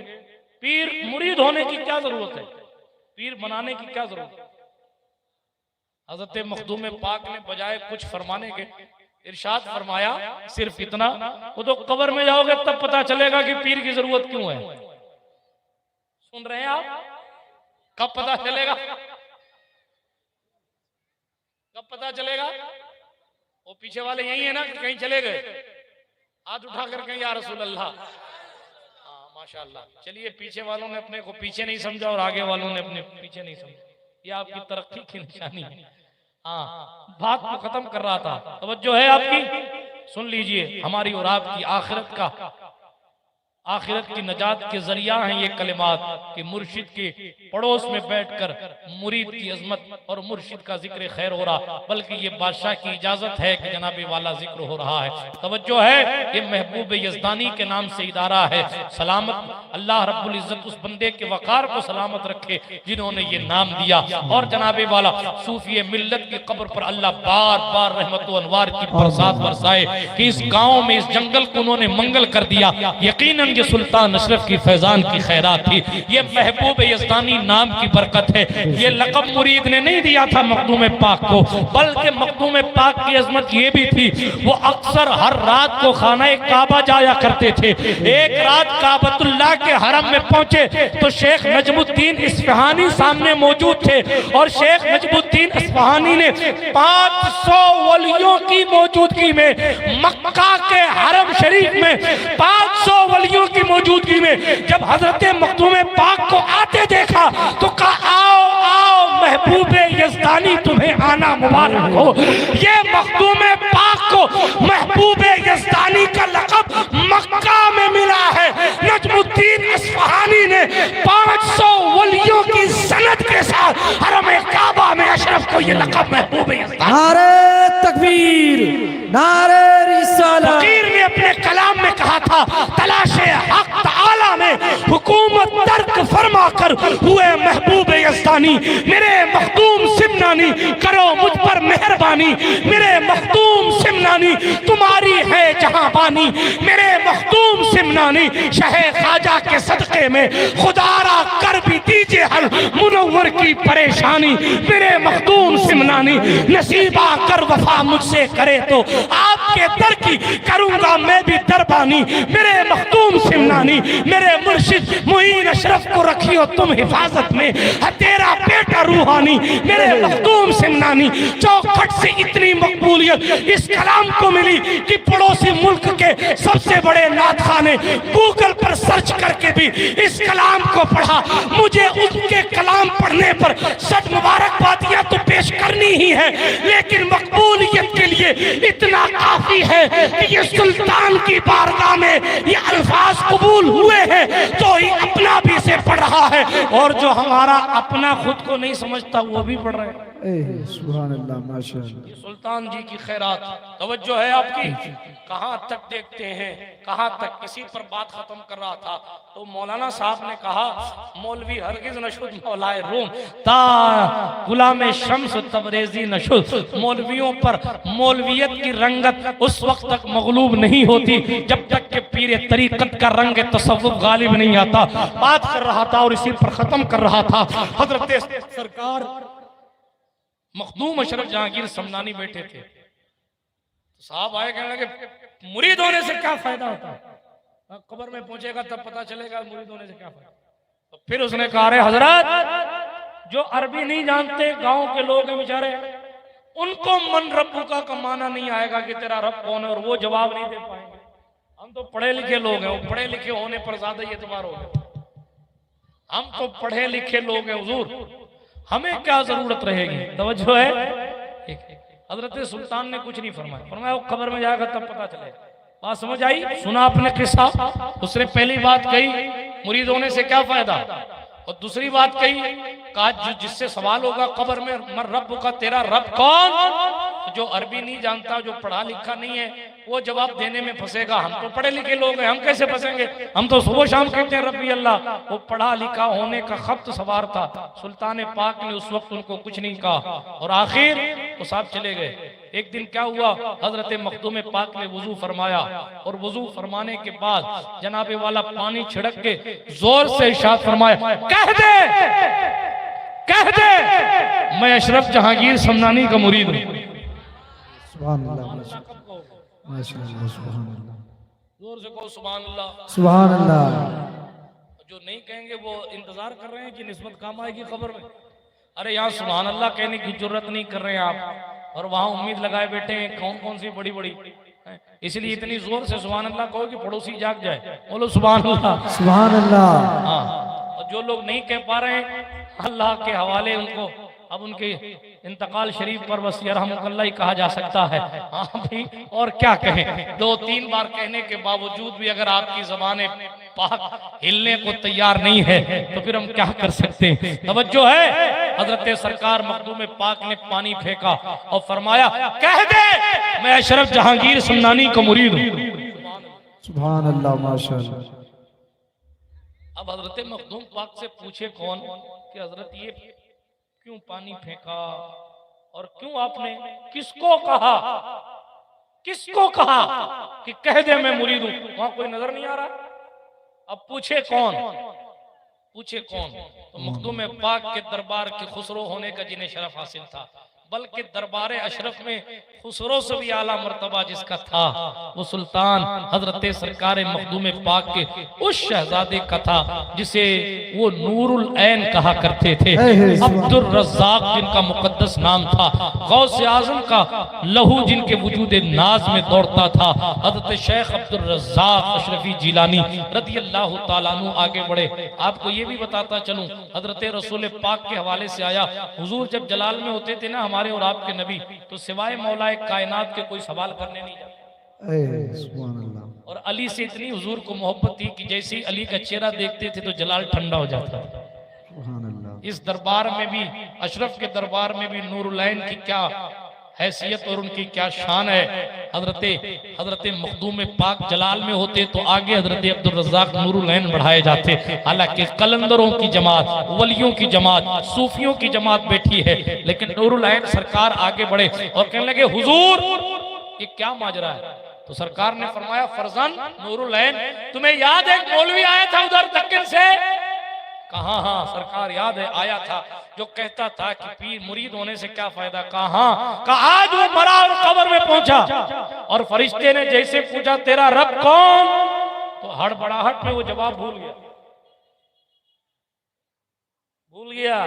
[SPEAKER 1] पीर मुरीद होने की क्या जरूरत है, पीर बनाने की क्या जरूरत है। हजरत मखदूम पाक ने बजाय कुछ फरमाने के इरशाद फरमाया, सिर्फ इतना, वो तो कब्र में जाओगे तब पता चलेगा कि पीर की जरूरत क्यों है। सुन रहे हैं आप? कब पता चलेगा? कब पता चलेगा? वो पीछे वाले यही है ना कि कहीं चले गए, हाथ उठाकर कहीं या रसूल अल्लाह। हाँ माशाअल्लाह। चलिए, पीछे वालों ने अपने को पीछे नहीं समझा और आगे वालों ने अपने पीछे नहीं समझा, ये आपकी तरक्की की निशानी है। हाँ, बात को खत्म कर रहा था, तवज्जो है आपकी, सुन लीजिए। हमारी और आपकी आखिरत की नजात के जरिया हैं ये कलिमात कि मुर्शिद के पड़ोस में बैठकर मुरीद की अजमत और मुर्शिद का जिक्र खैर हो रहा, बल्कि ये बादशाह की इजाजत है कि जनाबे वाला जिक्र हो रहा है। तवज्जो है, ये महबूब यज़दानी के नाम से इदारा है। सलामत अल्लाह रब्बुल इज्जत उस बंदे के वकार को सलामत रखे जिन्होंने ये नाम दिया। और जनाबे वाला सूफी मिल्लत की कब्र पर अल्लाह बार बार रहमत व अनवार की बरसात बरसाए कि इस गांव में, इस जंगल को उन्होंने मंगल कर दिया। यकीनन ये सुल्तान अशरफ की फैजान की खैरात थी, ये महबूब यज़दानी नाम की बरकत है। ये लक़ब मुरीद ने नहीं दिया था मखदूम पाक को, बल्कि मखदूम पाक की अजमत ये भी थी, वो अक्सर हर रात को खाना काबा जाया करते थे। एक रात काबतुल्लाह के हरम में पहुंचे तो शेख नजमुद्दीन इस्फहानी सामने मौजूद थे और शेख नजमुद्दीन इस्फहानी ने 500 वलियों की मौजूदगी में, मक्का के हरम शरीफ में 500 वलियों की मौजूदगी में जब हजरत मखदूम पाक को आते देखा तो कहा, आओ आओ महबूब यज़दानी, तुम्हें आना मुबारक हो। ये मखदूम पाक को महबूब यज़दानी का लक़ब मक्का में मिला है। नजमुद्दीन इस्फहानी ने 500 वलियों की सनद के साथ हरम काबा में अशरफ को ये लक़ब महबूब यज़दानी।
[SPEAKER 2] नारे तकबीर, नारे रिसालत।
[SPEAKER 1] फकीर ने अपने कलाम में कहा था, तलाशे हक ताला में हुकूमत तर्क फरमा कर हुए महबूब यज़दानी, मेरे मखदूम सिमनानी करो मुझ पर मेहरबानी। मेरे मखदूम सिमनानी तुम्हारी है जहां बानी, मेरे मखदूम सिमनानी शहे ख्वाजा के सदक़े में खुदारा कर भी दीजिए हल मुनव्वर की परेशानी। मेरे मखदूम सिमनानी नसीबा कर वफा मुझसे करे तो आपके दर की करूंगा मैं भी दरबानी। मेरे मखदूम सिमनानी, मेरे मुर्शिद मुईन अशरफ को रखियो तुम हिफाजत में, है तेरा बेटा रूहानी। मेरे मखदूम सिमनानी, चौखट से इतनी मकबूलियत इस कलाम को मिली कि पड़ोसी मुल्क के सबसे बड़े नातखा ने गूगल पर सर्च करके भी इस कलाम को पढ़ा। मुझे उसके कलाम पढ़ने पर सद मुबारकबादियां तो पेश करनी ही है, लेकिन मकबूलियत के लिए इतना काफी है कि ये सुल्तान की बारगाह में ये अल्फाज कबूल हुए हैं तो ही अपना भी से पढ़ रहा है, और जो हमारा अपना खुद को नहीं समझता वो भी पढ़ रहे हैं।
[SPEAKER 2] सुभान अल्लाह, माशाअल्लाह।
[SPEAKER 1] सुल्तान जी की खैरात, तवज्जो है आपकी। कहां तक देखते हैं, कहां तक। इसी पर बात खत्म कर रहा था तो मौलाना साहब ने कहा, मौलवी हरगिज नशुद मौलाए रूम ता गुलाम शम्स तबरेजी नशुद। मौलवियों पर मौलवियत की रंगत उस वक्त तक मगलूब नहीं होती जब तक के पीर तरीकत का रंग तसव्वुफ गालिब नहीं आता। बात कर रहा था और इसी पर खत्म कर रहा था। हजरत सरकार मखदूम अशरफ जहांगीर समनानी बैठे थे, तो साहब आए, कहने लगे मुरीद होने से क्या फायदा होता है, कब्र में पहुंचेगा तब पता चलेगा मुरीद होने से क्या फायदा। तो फिर उसने कहा, अरे हजरत, जो अरबी नहीं जानते गांव के लोग हैं बेचारे, उनको मन रब्बू का माना नहीं आएगा कि तेरा रब कौन है, और वो जवाब नहीं दे पाएंगे। हम तो पढ़े लिखे लोग हैं, वो पढ़े लिखे होने पर ज्यादा ही एतबार हो गया। हम तो पढ़े लिखे लोग हैं हुजूर, हमें क्या जरूरत रहेगी। तवज्जो है। हजरत सुल्तान ने कुछ नहीं फरमाया, फरमाया वो कब्र में जाएगा तब पता चलेगा। बात समझ आई? सुना आपने किस्सा? उसने पहली बात कही मुरीद होने से क्या फायदा, और दूसरी बात कही कहा जिससे सवाल होगा कब्र में, मर रब का, तेरा रब कौन? जो अरबी नहीं जानता, जो पढ़ा लिखा नहीं है, वो जवाब देने में फंसेगा। हम तो पढ़े लिखे लोग हैं, हम कैसे फंसेंगे? हम तो सुबह शाम कहते हैं रब्बी अल्लाह। वो पढ़ा लिखा होने का खप्त सवार था। सुल्तान पाक ने उस वक्त उनको कुछ नहीं कहा और आखिर वो साहब चले गए। एक दिन क्या हुआ, हजरत मखदूम पाक ने वुजू फरमाया और वुजू फरमाने के बाद जनाबे वाला पानी छिड़क के जोर से इरशाद फरमाया, कह दे मैं अशरफ जहांगीर समनानी का मुरीद हूं।
[SPEAKER 2] सुभान अल्लाह, माशाअल्लाह, सुभान अल्लाह,
[SPEAKER 1] जोर से कहो सुभान अल्लाह।
[SPEAKER 2] सुभान अल्लाह।
[SPEAKER 1] जो नहीं कहेंगे वो इंतजार कर रहे हैं कि निस्बत काम आएगी खबर में। अरे यहाँ सुभान अल्लाह कहने की जरूरत नहीं कर रहे हैं आप, और वहां उम्मीद लगाए बैठे हैं कौन कौन सी बड़ी बड़ी, इसलिए इतनी जोर से सुभान अल्लाह कहो कि पड़ोसी जाग जाए। बोलो सुभान अल्लाह,
[SPEAKER 2] सुभान अल्लाह।
[SPEAKER 1] हाँ, और जो लोग नहीं कह पा रहे हैं अल्लाह के हवाले उनको अब उनके इंतकाल शरीफ पर बस यरहमुकल्लाह ही कहा जा सकता है। हाँ भाई, और क्या कहें? 2-3 बार कहने के बावजूद भी अगर आपकी ज़बान पाक हिलने को तैयार नहीं है तो फिर हम क्या कर सकते हैं? तवज्जो है, हजरत सरकार मखदूम पाक ने पानी फेंका और फरमाया, कह दे मैं अशरफ जहांगीर समनानी का मुरीद हूं।
[SPEAKER 2] सुभान अल्लाह, माशाअल्लाह।
[SPEAKER 1] अब हजरत मखदूम पाक से पूछे कौन कि हजरत ये क्यों पानी फेंका और क्यों आपने किसको कहा कि कह दे मैं मुरीद हूं? वहां कोई नजर नहीं आ रहा। अब पूछे कौन? तो मखदूम पाक के दरबार के खुसरो होने का जिन्हें शरफ हासिल था, बल्कि दरबार अशरफ में खुसरो से भी आला मर्तबा जिसका था, वो सुल्तान हजरत सरकार मखदूम पाक के उस शहजादे का था जिसे वो नूरुल ऐन कहा करते थे, अब्दुल रज़्ज़ाक जिनका मुकद्दस नाम था, गौस आज़म का लहू जिनके वजूद नाज में दौड़ता था, हजरत शेख अब्दुल रज़्ज़ाक अशरफी जिलानी रदियल्लाहु ताला अन्हु। आगे बढ़े, आपको ये भी बताता चलूं, हजरत रसूल पाक के हवाले से आया, हुजूर जब जलाल में होते थे ना हमारे और आपके नबी, तो सिवाय मौलाए कायनात के कोई सवाल करने नहीं जाता।
[SPEAKER 2] सुभान अल्लाह। और
[SPEAKER 1] अली से इतनी हुजूर को मोहब्बत थी कि जैसे ही अली का चेहरा देखते थे तो जलाल ठंडा हो जाता था।
[SPEAKER 2] सुभान अल्लाह।
[SPEAKER 1] इस दरबार में भी, अशरफ के दरबार में भी नूरुलैन की क्या हैसियत और उनकी क्या शान है। हजरत मखदूम पाक जलाल में होते तो आगे हजरत अब्दुल रज़्ज़ाक नूरुलैन बढ़ाए जाते। हालांकि कलंदरों की जमात, वलियों की जमात, सूफियों की जमात बैठी है, लेकिन नूरुलैन सरकार आगे बढ़े और कहने लगे हुजूर ये क्या माजरा है? तो सरकार ने फरमाया, फरजन नूरुलैन, तुम्हें याद है एक मौलवी आया था उधर दक्कन से? कहा हाँ सरकार याद है, आया था, जो कहता था कि पीर मुरीद होने से क्या फायदा। कहा आज वो मरा और कब्र में पहुंचा और फरिश्ते ने जैसे पूछा तेरा रब कौन, तो हड़बड़ाहट में वो जवाब भूल गया।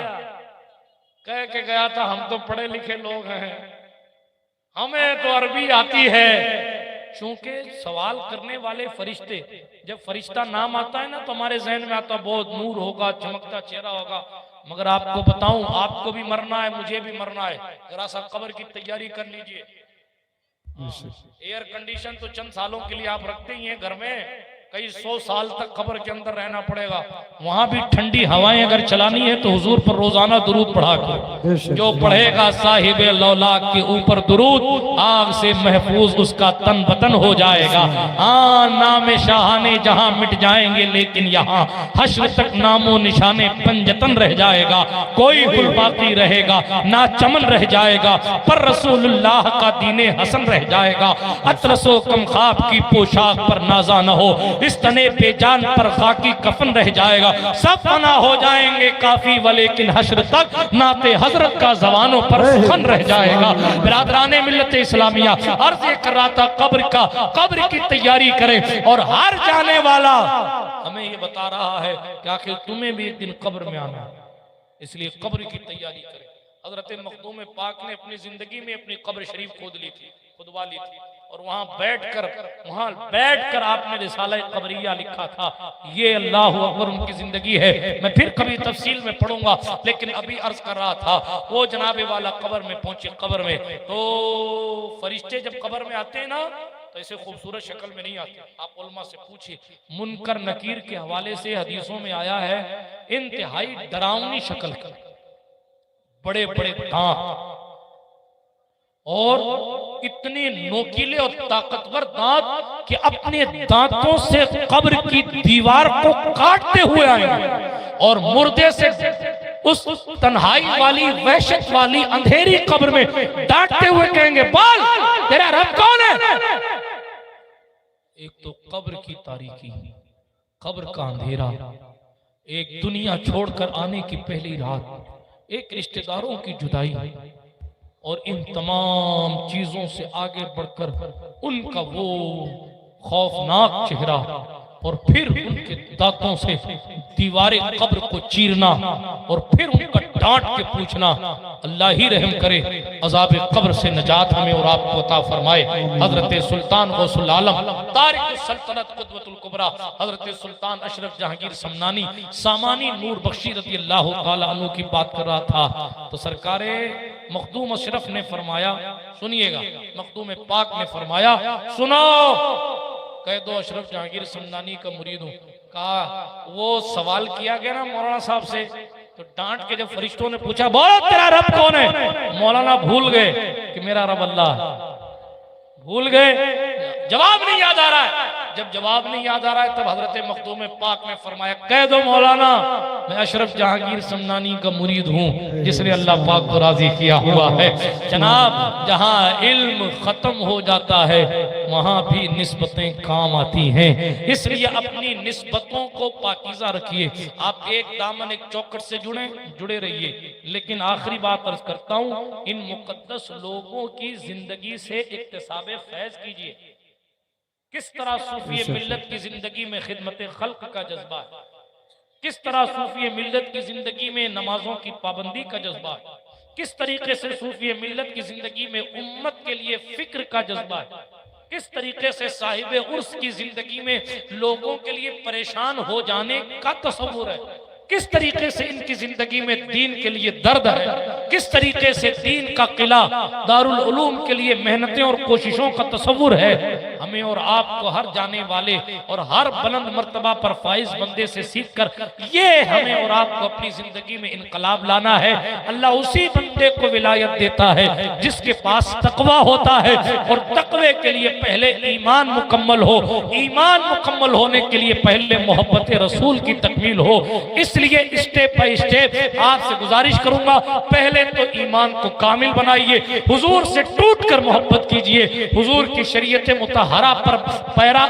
[SPEAKER 1] कह के गया था हम तो पढ़े लिखे लोग हैं, हमें तो अरबी आती है। चूंकि सवाल करने वाले फरिश्ते, जब फरिश्ता नाम आता है ना तो हमारे जहन में आता बहुत नूर होगा, चमकता चेहरा होगा। मगर आपको बताऊं, आपको भी मरना है, मुझे भी मरना है। जरा सा कब्र की तैयारी कर लीजिए। एयर कंडीशन तो चंद सालों के लिए आप रखते ही हैं घर में, कई 100 साल तक कब्र के अंदर रहना पड़ेगा। वहां भी ठंडी हवाएं अगर चलानी है तो हुजूर पर रोजाना दुरूद पढ़ा के, जो पढ़ेगा साहिब लौलाक के ऊपर दुरूद, आग से महफूज उसका तन बतन हो जाएगा। हाँ, नाम शाहाने जहां मिट जाएंगे, लेकिन यहाँ हश्र तक नामो निशाने पंजतन रह जाएगा। कोई गुल बाकी रहेगा ना चमन रह जाएगा, पर रसूलुल्लाह का दीने हसन रह जाएगा। अतरसो कम ख्वाब की पोशाक पर नाजा न हो, इस तने बेजान पर खाकी कफन रह जाएगा। सब फना हो जाएंगे काफी, लेकिन हश्र तक नाते हजरत का जवानों पर सुखन रह जाएगा। बिरादराने मिल्लत इस्लामिया, अर्ज ये कर रहा था कब्र की तैयारी करें। और हर जाने वाला हमें ये बता रहा है कि आखिर तुम्हें भी एक दिन कब्र में आना है, इसलिए कब्र की तैयारी करें। हजरत मखदूम पाक ने अपनी जिंदगी में अपनी कब्र शरीफ खोद ली थी, खुदवा ली थी, और वहां बैठकर आपने रिसाला कबरिया लिखा था। ये अल्लाह अकबर उनकी जिंदगी है, मैं फिर कभी तफसील में पढ़ूंगा। लेकिन अभी अर्ज कर रहा था, वो जनाबे वाला कब्र में पहुंचे। कब्र में तो फरिश्ते जब कब्र में आते हैं ना तो ऐसे खूबसूरत शक्ल में नहीं आते। आप उलमा से पूछिए, मुनकर नकीर के हवाले से हदीसों में आया है इंतहाई डरावनी शक्ल का, बड़े बड़े दांत और इतने नोकीले और ताकतवर दांत कि अपने दांतों से कब्र की दीवार को काटते हुए आएंगे और मुर्दे से उस तन्हाई वाली वहशत वाली अंधेरी कब्र में डांटते हुए कहेंगे, बोल तेरा रब कौन है। एक तो कब्र की तारीकी, कब्र का अंधेरा, एक दुनिया छोड़कर आने की पहली रात, एक रिश्तेदारों की जुदाई, और इन तमाम चीजों से आगे बढ़कर उनका वो खौफनाक चेहरा, और फिर उनके दांतों से दीवारे कब्र को चीरना, और फिर उनका डांट के पूछना। अल्लाह ही रहम करे, अजाब कब्र से नजात हमें और आपको अता फरमाए। हजरत सुल्तान गौसुल आलम तारिक सल्तनत कुतबतुल कुबरा हजरत सुल्तान अशरफ जहांगीर समनानी सामानी नूर बख्शी रज़ी अल्लाह तआला अन्हु की बात कर रहा था, तो सरकारे मखदूम अशरफ ने फरमाया, सुनिएगा, मखदूम पाक ने फरमाया, सुनो, कह दो अशरफ जहांगीर समनानी का मुरीद हूं। कहा, वो सवाल किया गया ना मौलाना साहब से, तो डांट के जब फरिश्तों ने पूछा, बोलो तेरा रब कौन है, मौलाना भूल गए कि मेरा रब अल्लाह, भूल गए, जवाब नहीं याद आ रहा है। जब जवाब नहीं याद आ रहा है तब हजरत मखदूम पाक ने फरमाया, कह दो मौलाना, मैं अशरफ जहांगीर समनानी का मुरीद हूँ जिसने अल्लाह पाक को राजी किया हुआ है। जनाब, जहाँ इल्म खत्म हो जाता है वहां भी निस्बतें काम आती हैं, इसलिए अपनी निस्बतों को पाकीज़ा रखिए। आप एक दामन एक चौखट से जुड़े रहिए। लेकिन आखिरी बात अर्ज करता हूँ, इन मुकद्दस लोगों की जिंदगी से इक्तिसाबे फैज कीजिए। किस तरह सूफी मिल्लत की जिंदगी में खिदमत खल्क का जज्बा है, किस तरह सूफी मिल्लत की जिंदगी में नमाजों की पाबंदी का जज्बा है, किस तरीके से सूफी मिल्लत की जिंदगी में उम्मत के लिए फिक्र का जज्बा है, किस तरीके से साहिब उर्स की जिंदगी में लोगों के लिए परेशान हो जाने का तसव्वुर है, किस तरीके से इनकी जिंदगी में दीन के लिए दर्द है, किस तरीके से दीन का किला दारुल उलूम के लिए मेहनतें और कोशिशों का तसव्वुर है। हमें और आपको हर जाने वाले और हर बुलंद मर्तबा पर फाइज बंदे से सीख कर ये हमें और आपको अपनी जिंदगी में इनकलाब लाना है। अल्लाह उसी बंदे को विलायत देता है जिसके पास तकवा होता है, और तकवे के लिए पहले ईमान मुकम्मल हो, ईमान मुकम्मल होने के लिए पहले मोहब्बत रसूल की तकमील हो। इसलिए स्टेप बाय स्टेप आपसे गुजारिश करूंगा, पहले तो ईमान को कामिल बनाइए, हुजूर से टूट कर मोहब्बत कीजिए, हुजूर की शरीयत मुतहरा पर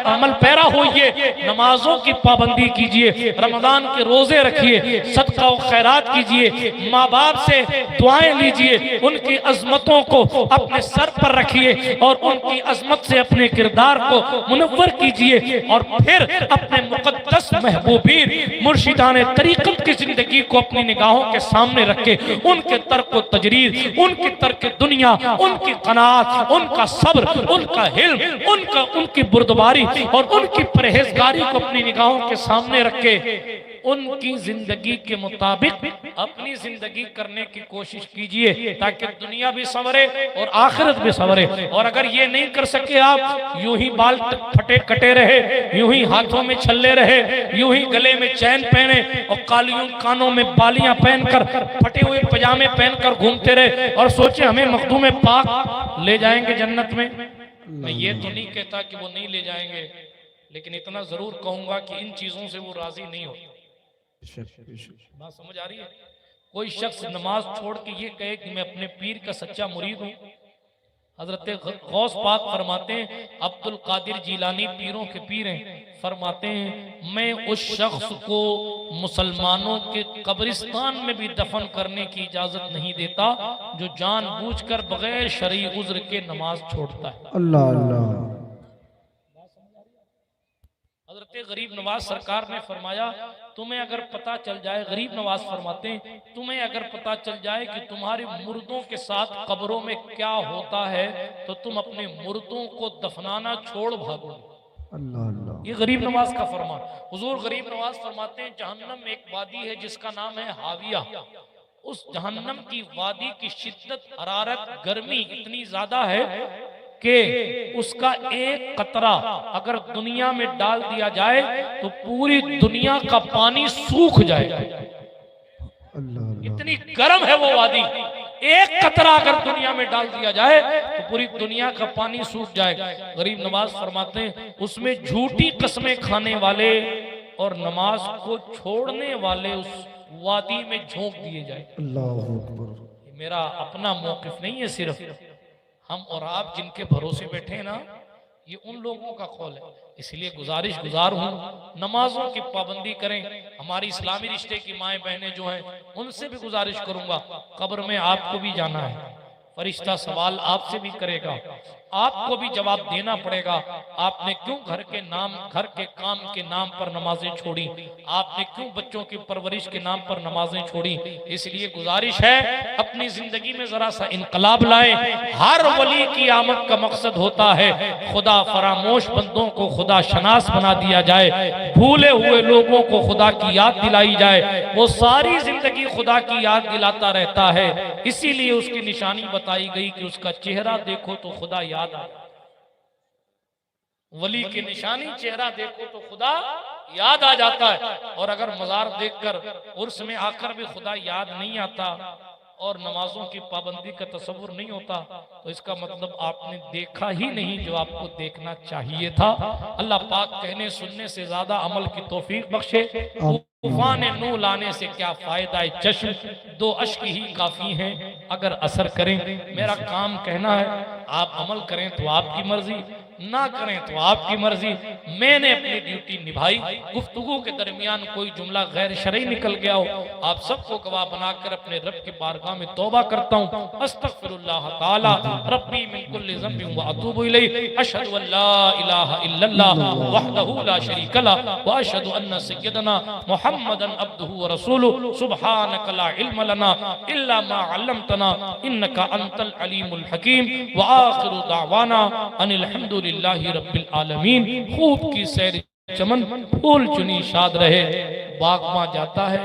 [SPEAKER 1] अमल पैरा होइए, नमाजों की पाबंदी कीजिए, रमजान के रोजे रखिए, सदका और खैरात कीजिए, माँ बाप से दुआएं लीजिए, उनकी अजमतों को अपने सर पर रखिए और उनकी अजमत से अपने किरदार को मुनव्वर कीजिए, और फिर अपने मुकद्दस महबूबीन मुर्शिदान तरीक़त की जिंदगी को अपनी निगाहों के सामने रखे, उनके तर्क व तजरीद, उनकी तर्क दुनिया, उनकी कनात, उनका सब्र, उनका हिल्म, उनकी बुर्दबारी और उनकी परहेजगारी को अपनी निगाहों के सामने रखे, उनकी जिंदगी के मुताबिक अपनी जिंदगी करने की कोशिश कीजिए ताकि दुनिया भी संवरे और आखिरत भी संवरे। और अगर ये नहीं कर सके आप, यूं ही बाल फटे कटे रहे, यूं ही हाथों में छल्ले रहे, यूं ही गले में चैन पहने और कालियों कानों में बालियां पहनकर, फटे हुए पजामे पहनकर घूमते रहे और सोचे हमें मखदूम पाक ले जाएंगे जन्नत में। मैं ये तो नहीं कहता कि वो नहीं ले जाएंगे, लेकिन इतना जरूर कहूंगा कि इन चीजों से वो राजी नहीं होते। बात समझ आ रही है? कोई शख्स नमाज छोड़ के ये कहे कि मैं अपने पीर का सच्चा मुरीद हूँ, हजरत गौस पाक फरमाते हैं, अब्दुल कादिर जीलानी पीरों के पीर हैं, फरमाते हैं मैं उस शख्स को मुसलमानों के कब्रिस्तान में भी दफन करने की इजाजत नहीं देता जो जानबूझकर बगैर शरई उज़्र के नमाज छोड़ता है।
[SPEAKER 2] अल्लाह अल्लाह।
[SPEAKER 1] हजरत गरीब नवाज सरकार ने फरमाया, तुम्हें अगर पता चल जाए, गरीब नवाज फरमाते हैं, तुम्हें अगर पता चल जाए कि तुम्हारे मुर्दों के साथ कब्रों में क्या होता है तो तुम अपने मुर्दों को दफनाना छोड़ भागोगे।
[SPEAKER 2] अल्लाह अल्लाह।
[SPEAKER 1] ये गरीब नवाज का फरमान। हुजूर गरीब नवाज फरमाते हैं, जहन्नम में एक वादी है जिसका नाम है हाविया। उस जहन्नम की वादी की शिद्दत, हरारत, गर्मी इतनी ज्यादा है कि उसका एक कतरा अगर दुनिया में डाल दिया जाए तो पूरी दुनिया का पानी सूख जाएगा। इतनी गर्म है वो वादी। एक कतरा अगर दुनिया में डाल दिया जाए तो पूरी दुनिया का पानी सूख जाएगा। गरीब नवाज फरमाते हैं उसमें झूठी कसमें खाने वाले और नमाज को छोड़ने वाले उस वादी में झोंक दिए जाए।
[SPEAKER 2] अल्लाहू अकबर।
[SPEAKER 1] मेरा अपना मौकिफ नहीं है, सिर्फ हम और आप जिनके भरोसे बैठे हैं ना, ये उन लोगों का कौल है। इसलिए गुजार हूँ नमाजों की पाबंदी करें। हमारी इस्लामी रिश्ते की माएँ बहनें जो हैं उनसे भी गुजारिश करूंगा, कब्र में आपको भी जाना है, फरिश्ता सवाल आपसे भी करेगा, आपको भी जवाब देना पड़ेगा। आपने क्यों घर के काम के नाम पर नमाजें छोड़ी, आपने क्यों बच्चों की परवरिश के नाम पर नमाजें छोड़ी। इसलिए गुजारिश है अपनी जिंदगी में जरा सा इनकलाब लाएं। हर वली की आमद का मकसद होता है खुदा फरामोश बंदों को खुदा शनास बना दिया जाए, भूले हुए लोगों को खुदा की याद दिलाई जाए। वो सारी जिंदगी खुदा की याद दिलाता रहता है, इसीलिए उसकी निशानी बताई गई कि उसका चेहरा देखो तो खुदा याद आ। वली की निशानी चेहरा देखो तो खुदा याद आ जाता है। और अगर मजार देखकर उर्स में आकर भी खुदा याद नहीं आता और नमाजों की पाबंदी का तसव्वुर नहीं होता तो इसका मतलब आपने देखा ही नहीं जो आपको देखना चाहिए था। अल्लाह पाक कहने सुनने से ज्यादा अमल की तौफीक बख्शे। तूफान नू लाने से क्या फायदा है चश्म, दो अश्क ही काफी हैं अगर असर करें। मेरा काम कहना है, आप अमल करें तो आपकी मर्जी, ना करें तो आपकी मर्जी। मैंने अपनी ड्यूटी निभाई। गुफ्तगू के दरमियान कोई जुमला गैर शरई निकल गया हो, आप सबको गवाह बनाकर अपने रब की बारगाह में तौबा करता हूँ। अस्तगफिरुल्लाह ताला रब्बी मिन कुल्लि ज़ंबिन व अतूबु इलैहि। अशहदु अल्ला इलाहा इल्लल्लाह वहदहु ला शरीका लह व अशहदु अन्ना सय्यदना मुहम्मदन अब्दुहु व रसूलुहु। सुब्हानक ला इल्म लना इल्ला मा अल्लमतना इन्नका अंतल अलीमुल हकीम। व आखिरु दावाना अनिल हम्दुलिल्लाहि रब्बिल आलमीन। खूब की सैर चमन फूल चुनी शाद रहे, बागमा जाता है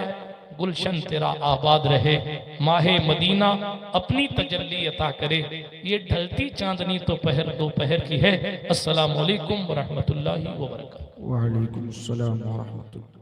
[SPEAKER 1] गुलशन तेरा आबाद रहे। माहे मदीना अपनी तजल्ली अता करे। ये ढलती चांदनी तो पहर दोपहर की है। अस्सलामु अलैकुम व रहमतुल्लाहि व बरकातहू।
[SPEAKER 2] वालेकुम अस्सलाम व रहमतुल्लाह।